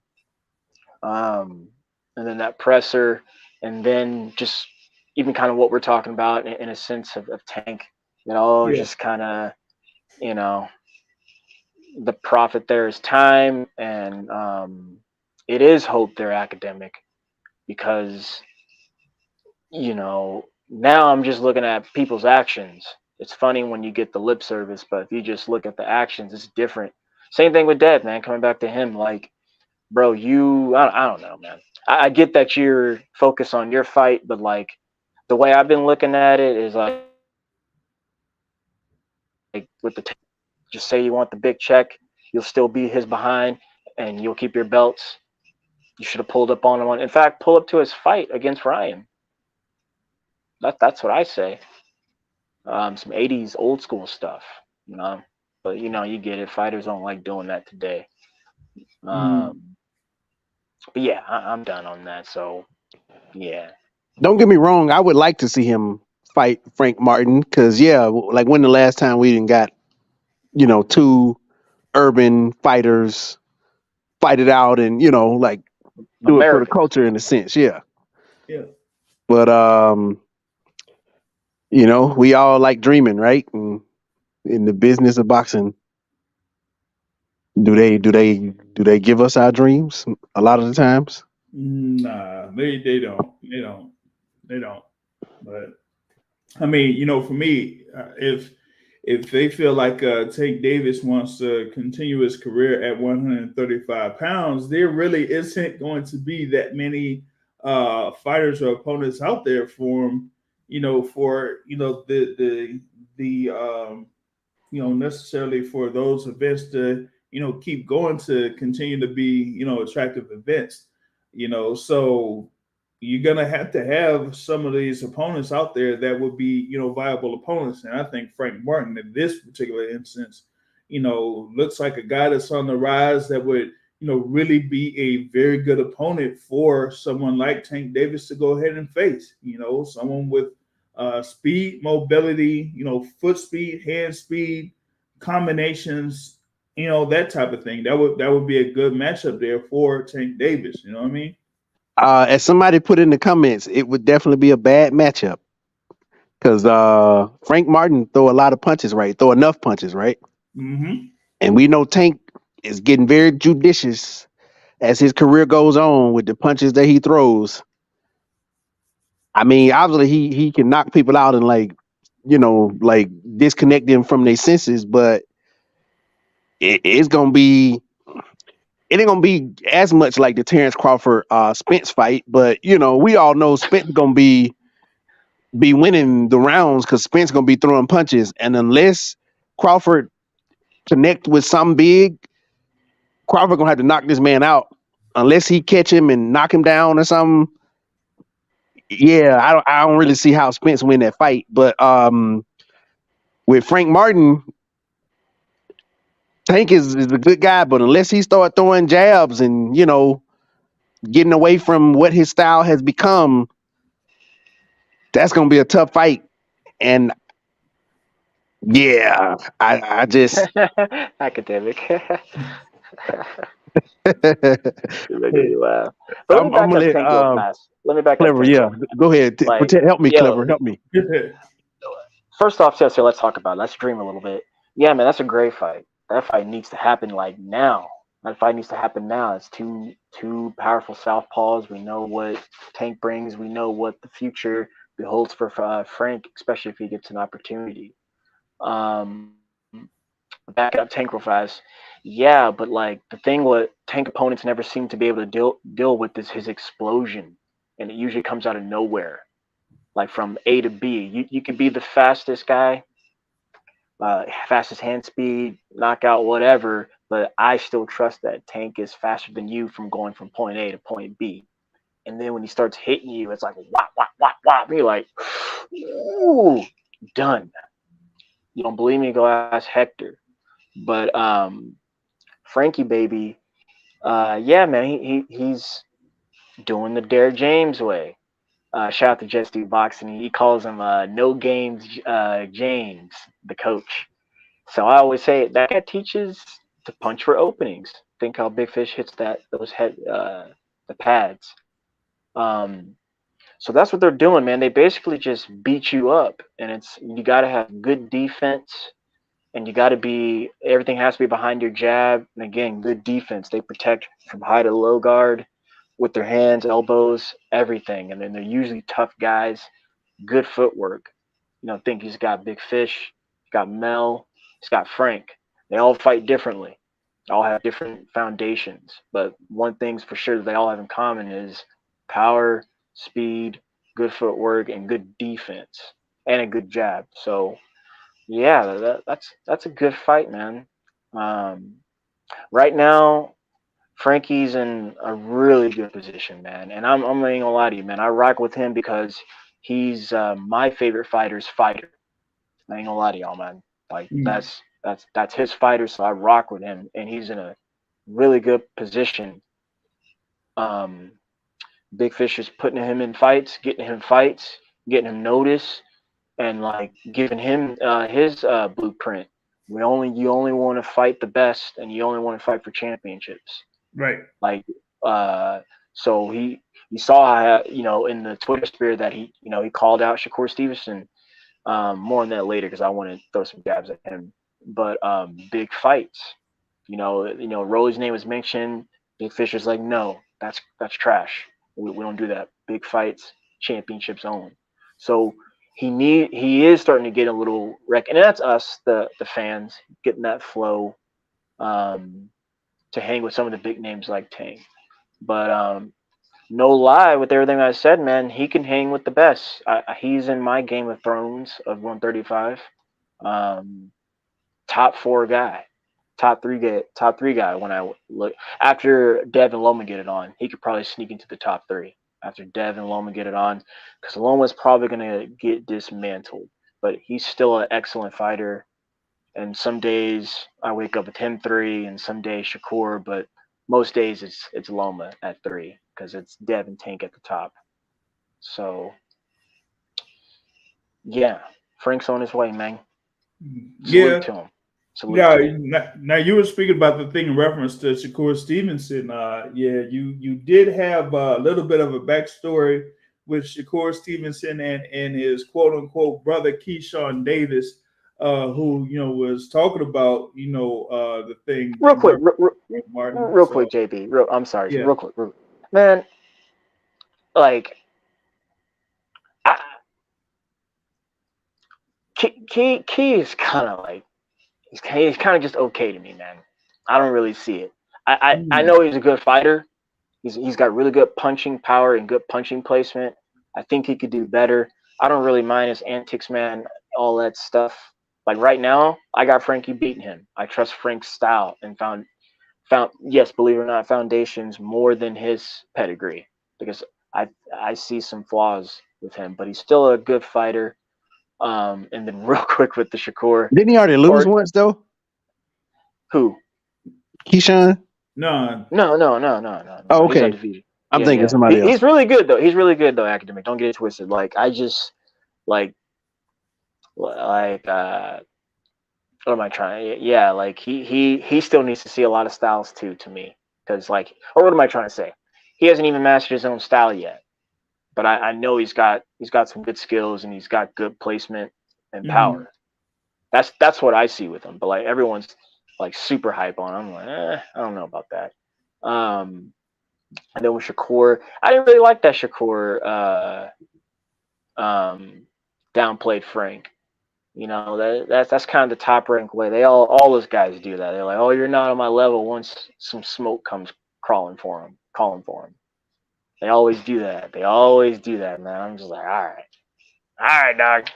then that presser, and then just even kind of what we're talking about in a sense of Tank, just kind of, the profit there is time, and it is hope they're academic because, now I'm just looking at people's actions. It's funny when you get the lip service, but if you just look at the actions, it's different. Same thing with Dev, man, coming back to him, like, bro, I don't know, man. I get that you're focused on your fight, but like the way I've been looking at it is like with just say you want the big check, you'll still be his behind, and you'll keep your belts. You should have pulled up on him. In fact, pull up to his fight against Ryan. That's what I say. Some 80s old school stuff, But you get it. Fighters don't like doing that today. But yeah, I'm done on that. So yeah. Don't get me wrong. I would like to see him fight Frank Martin because, like when the last time we didn't got, two urban fighters fight it out and, like do American. It for the culture in a sense. Yeah. Yeah. But, we all like dreaming, right? And in the business of boxing, do they give us our dreams a lot of the times? Nah, they don't. But I mean, for me, if they feel like Tank Davis wants to continue his career at 135 pounds, there really isn't going to be that many fighters or opponents out there for him. For necessarily for those events to, keep going to continue to be, attractive events. So you're gonna have to have some of these opponents out there that would be, viable opponents. And I think Frank Martin in this particular instance, looks like a guy that's on the rise that would, really be a very good opponent for someone like Tank Davis to go ahead and face. Someone with speed, mobility, foot speed, hand speed, combinations, that type of thing. That would be a good matchup there for Tank Davis. You know what I mean? As somebody put in the comments, it would definitely be a bad matchup because Frank Martin throw a lot of punches, right? Throw enough punches, right? Mm-hmm. And we know Tank is getting very judicious as his career goes on with the punches that he throws. I mean, obviously he can knock people out and like disconnect them from their senses, but it's gonna be it ain't gonna be as much like the Terrence Crawford Spence fight, but we all know Spence gonna be winning the rounds because Spence gonna be throwing punches, and unless Crawford connect with something big, Crawford gonna have to knock this man out. Unless he catch him and knock him down or something. Yeah, I don't really see how Spence win that fight. But with Frank Martin, Tank is a good guy, but unless he start throwing jabs and getting away from what his style has become, that's gonna be a tough fight. And yeah, I just Academic. I'm You're making me laugh. But let me back gonna up let Tank real fast. Let me back up Clever. Tank Yeah, real fast. go ahead. Like, Help me, yo, Clever. Help me. first off, Chester, let's talk about it. Let's dream a little bit. Yeah, man, that's a great fight. That fight needs to happen like now. That fight needs to happen now. It's two powerful southpaws. We know what Tank brings. We know what the future beholds for Frank, especially if he gets an opportunity. Um, Back it up Tank real fast. Yeah, but like the thing what Tank opponents never seem to be able to deal with is his explosion, and it usually comes out of nowhere, like from A to B. You could be the fastest guy, fastest hand speed, knockout, whatever, but I still trust that Tank is faster than you from going from point A to point B. And then when he starts hitting you, it's like whop whop whop whop. And you're like, ooh, done. You don't believe me? Go ask Hector. But Frankie baby, yeah, man, he's doing the Dare James way. Shout out to Just Do Boxing. He calls him No Games James, the coach. So I always say that guy teaches to punch for openings. Think how Big Fish hits those the pads. Um, so that's what they're doing, man. They basically just beat you up, and you got to have good defense, and you got to be everything has to be behind your jab. And again, good defense. They protect from high to low guard with their hands, elbows, everything. And then they're usually tough guys, good footwork. Think he's got Big Fish, he's got Mel, he's got Frank. They all fight differently. They all have different foundations. But one thing's for sure that they all have in common is power, speed, good footwork, and good defense, and a good jab. So yeah, that's a good fight, man. Um, right now, Frankie's in a really good position, man. And I'm not gonna lie to you, man. I rock with him because he's my favorite fighter's fighter. I ain't gonna lie to y'all, man. Like Mm. that's his fighter, so I rock with him, and he's in a really good position. Um, Big Fish is putting him in fights, getting him noticed, and like giving him his blueprint. You only want to fight the best, and you only want to fight for championships. Right. Like, uh, so he saw how, in the Twitter sphere that he called out Shakur Stevenson. More on that later because I want to throw some jabs at him. But big fights, Rolly's name was mentioned. Big Fisher's like, no, that's trash. We don't do that. Big fights, championships only. So he is starting to get a little and that's us, the fans, getting that flow to hang with some of the big names like Tank. But no lie, with everything I said, man, he can hang with the best. He's in my Game of Thrones of 135. Um, top 4 guy, top three guy. When I look after Dev and Loma get it on, he could probably sneak into the top 3 after Dev and Loma get it on, because Loma's probably gonna get dismantled, but he's still an excellent fighter. And some days I wake up with him 3, and some days Shakur, but most days it's Loma at 3 because it's Dev and Tank at the top. So yeah, Frank's on his way, man. Salute to him. Now you were speaking about the thing in reference to Shakur Stevenson. You did have a little bit of a backstory with Shakur Stevenson and his quote unquote brother Keyshawn Davis, who was talking about the thing. Real quick, JB. I'm sorry, real quick, man. Like, Key is kind of like he's kind of just okay to me, man. I don't really see it. I know he's a good fighter. He's got really good punching power and good punching placement. I think he could do better. I don't really mind his antics, man. All that stuff. Like right now, I got Frankie beating him. I trust Frank's style and found yes, believe it or not, foundations more than his pedigree, because I see some flaws with him, but he's still a good fighter. And then real quick with the Shakur. Didn't he already lose once though? Who? Keyshawn? No. Oh, okay. I'm thinking somebody else. He's really good though. Academic. Don't get it twisted. Like I just what am I trying? Yeah, like he still needs to see a lot of styles too, to me. Because or what am I trying to say? He hasn't even mastered his own style yet. But I know he's got some good skills and he's got good placement and power. That's what I see with him. But like everyone's like super hype on him. I'm like, I don't know about that. And then with Shakur, I didn't really like that Shakur downplayed Frank. That's kind of the top rank way. They all those guys do that. They're like, oh, you're not on my level once some smoke comes calling for him. They always do that. Man. I'm just like, all right, dog.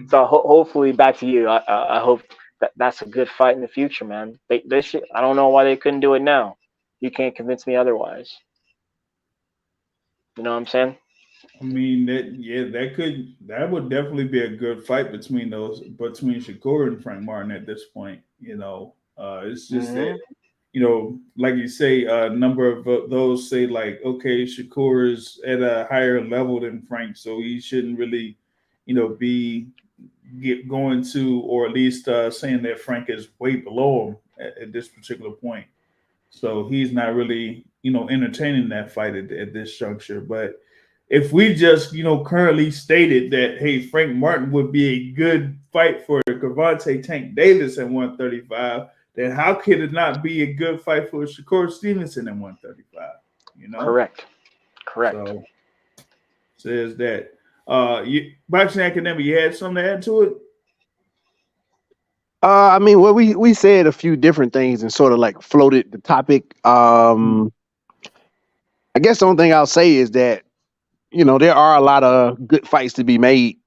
So hopefully, back to you. I hope that's a good fight in the future, man. They should. I don't know why they couldn't do it now. You can't convince me otherwise. You know what I'm saying? I mean that would definitely be a good fight between Shakur and Frank Martin at this point. It's just that. Like you say, a number of those say like, okay, Shakur is at a higher level than Frank, so he shouldn't really, be going to, or at least saying that Frank is way below him at this particular point. So he's not really, entertaining that fight at this juncture. But if we just, currently stated that, hey, Frank Martin would be a good fight for Gervonta Tank Davis at 135, then how could it not be a good fight for Shakur Stevenson at 135? Correct. So says that. Boxing Academy, you had something to add to it? I mean, well, we said a few different things and sort of like floated the topic. I guess the only thing I'll say is that, there are a lot of good fights to be made.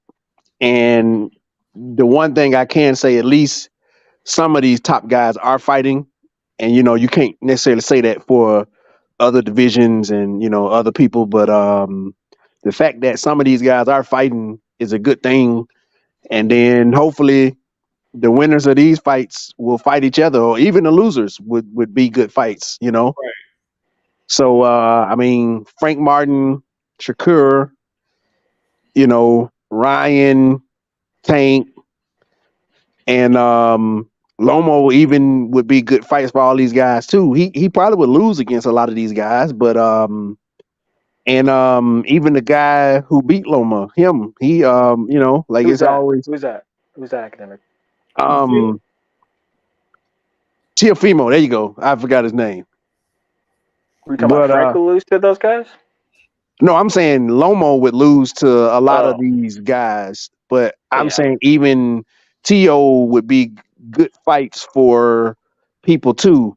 And the one thing I can say, at least some of these top guys are fighting. And, you can't necessarily say that for other divisions and, other people. But the fact that some of these guys are fighting is a good thing. And then hopefully the winners of these fights will fight each other, or even the losers would be good fights, Right. So, I mean, Frank Martin, Shakur, Ryan, Tank, and Lomo even would be good fights for all these guys too. He probably would lose against a lot of these guys, but even the guy who beat Loma, he like Who's it's that? always Who's that academic? Teofimo, there you go. I forgot his name. Were you talking about Frank who lose to those guys? No, I'm saying Lomo would lose to a lot of these guys, but I'm saying even Tio would be good fights for people too.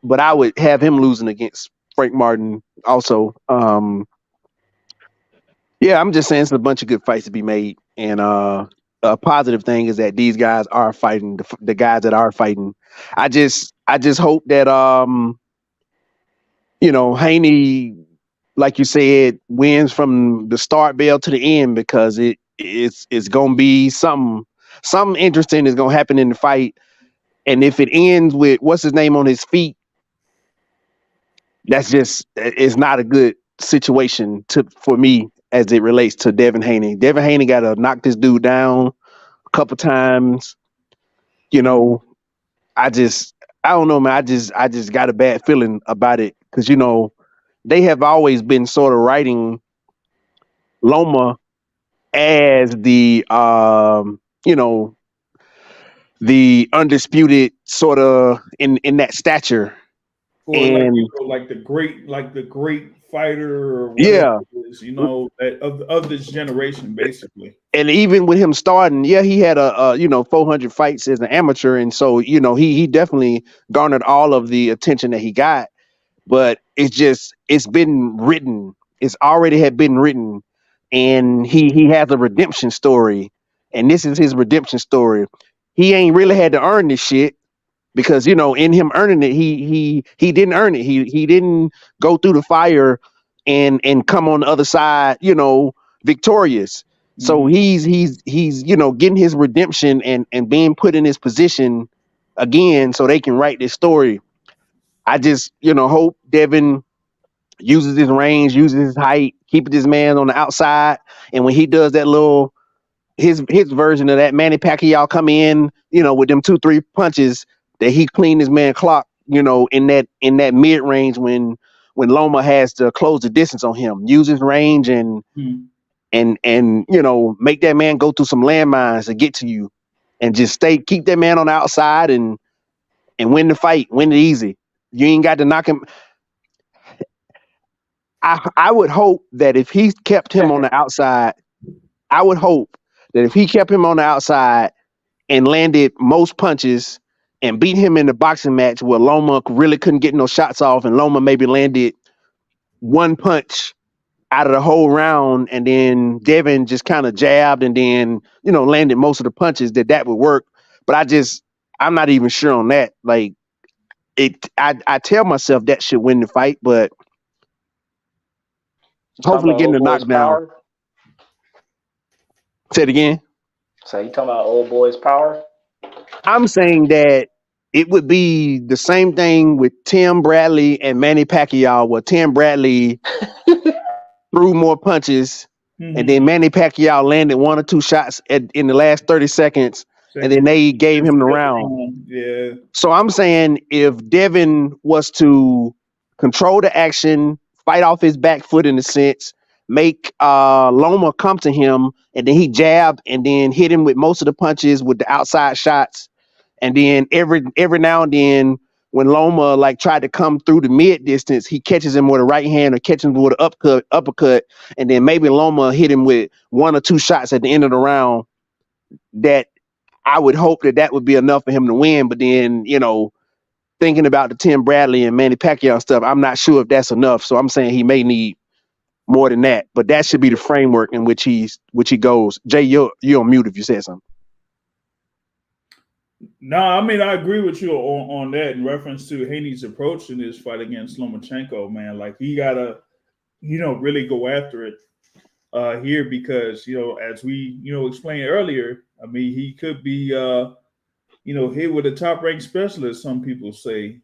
But I would have him losing against Frank Martin also. I'm just saying it's a bunch of good fights to be made, and a positive thing is that these guys are fighting. The guys that are fighting, I just hope that Haney, like you said, wins from the start bell to the end, because it's gonna be something interesting is gonna happen in the fight. And if it ends with what's his name on his feet, it's not a good situation for me as it relates to Devin Haney. Devin Haney got to knock this dude down a couple times. I don't know, man. I just got a bad feeling about it, because they have always been sort of writing Loma as the undisputed sort of in that stature. Or And like the great fighter or whatever yeah, it is, that of this generation, basically. and even with him starting, yeah, he had a 400 fights as an amateur, and so he definitely garnered all of the attention that he got. But it's been written. It's already had been written, and he has a redemption story, and this is his redemption story. He ain't really had to earn this shit, because in him earning it, he didn't earn it. He didn't go through the fire and come on the other side, victorious. So he's getting his redemption and being put in his position again, so they can write this story. I just hope Devin uses his range, uses his height, keeping this man on the outside, and when he does that little his version of that Manny Pacquiao come in, with them 2-3 punches, that he cleaned his man clock, in that mid range when Loma has to close the distance on him. Use his range and make that man go through some landmines to get to you, and just keep that man on the outside and win the fight, win it easy. You ain't got to knock him. I would hope that if he kept him on the outside, I would hope that if he kept him on the outside and landed most punches and beat him in the boxing match where Loma really couldn't get no shots off, and Loma maybe landed one punch out of the whole round, and then Devin just kind of jabbed and then, landed most of the punches, that would work. But I'm not even sure on that. Like, I tell myself that should win the fight, but hopefully getting the knockdown. Say it again. So you talking about old boy's power? I'm saying that it would be the same thing with Tim Bradley and Manny Pacquiao, where Tim Bradley threw more punches, and then Manny Pacquiao landed 1 or 2 shots in the last 30 seconds, and then they gave him the round. Yeah. So I'm saying if Devin was to control the action, fight off his back foot in a sense, make Loma come to him, and then he jabbed and then hit him with most of the punches with the outside shots, and then every now and then when Loma tried to come through the mid distance, he catches him with a right hand or catches him with an uppercut, and then maybe Loma hit him with 1 or 2 shots at the end of the round. That I would hope that would be enough for him to win. But then, thinking about the Tim Bradley and Manny Pacquiao stuff, I'm not sure if that's enough. So I'm saying he may need more than that. But that should be the framework in which he goes. Jay, you're on mute if you said something. No, I mean, I agree with you on that in reference to Haney's approach in this fight against Lomachenko, man. Like, he got to, really go after it here, because, as we, explained earlier, I mean, he could be, hit with a top-ranked specialist, some people say,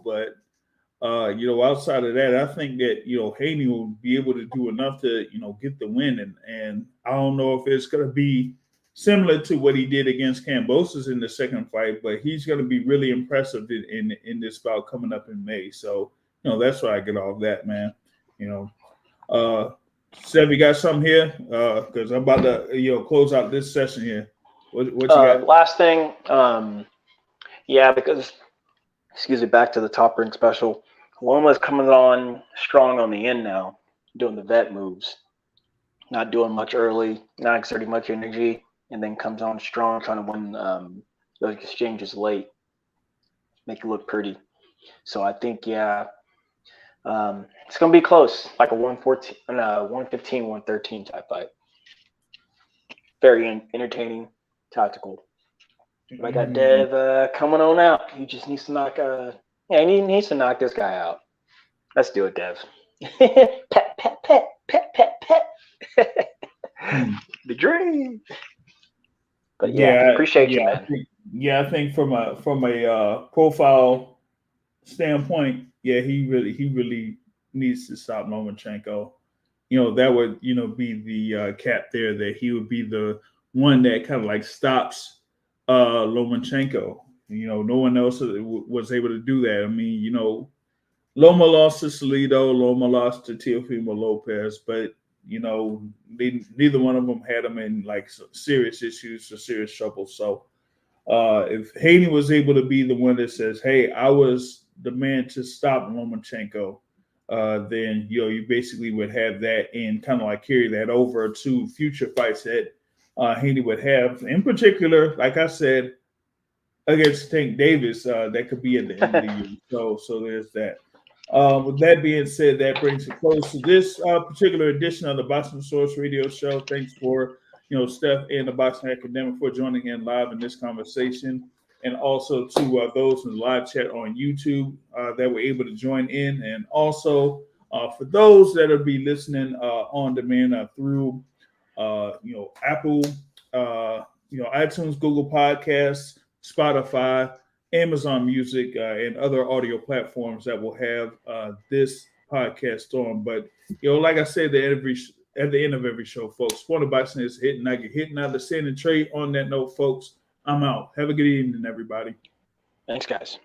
but, outside of that, I think that, Haney will be able to do enough to, get the win. And I don't know if it's going to be similar to what he did against Kambosos in the second fight, but he's going to be really impressive in this bout coming up in May. So, that's why I get all of that, man. Sev, you got something here? Because I'm about to, close out this session here. What you got? Last thing, because, back to the top ring special. Loma's coming on strong on the end now, doing the vet moves. Not doing much early, not exerting much energy, and then comes on strong, trying to win those exchanges late, make it look pretty. So I think, it's going to be close, like a 115, 113 type fight. very entertaining, tactical. I got Dev coming on out. He just needs to knock. He needs to knock this guy out. Let's do it, Dev. Pet, pet, pet, pet, pet, pet. The dream. But yeah, appreciate you, man. I think from a profile standpoint, he really needs to stop Lomachenko. That would be the cap there, that he would be the one that kind of like stops Lomachenko. No one else was able to do that. I mean, Loma lost to Salido, Loma lost to Teofimo Lopez, but neither one of them had him in like serious issues or serious trouble. So if Haney was able to be the one that says, "Hey, I was the man to stop Lomachenko," then you basically would have that and kind of like carry that over to future fights that Haney would have. In particular, like I said, against Tank Davis, that could be at the end of the year. So there's that. With that being said, that brings a close to this particular edition of the Boxing Source Radio Show. Thanks for Steph and the Boxing Academic for joining in live in this conversation, and also to those in the live chat on YouTube that were able to join in, and also for those that will be listening on demand through Apple, iTunes, Google Podcasts, Spotify, Amazon Music, and other audio platforms that will have this podcast on. But like I said, at the end of every show, folks, Sport of Boxing is hitting. I get hitting out of the sand and trade. On that note, folks, I'm out. Have a good evening, everybody. Thanks, guys.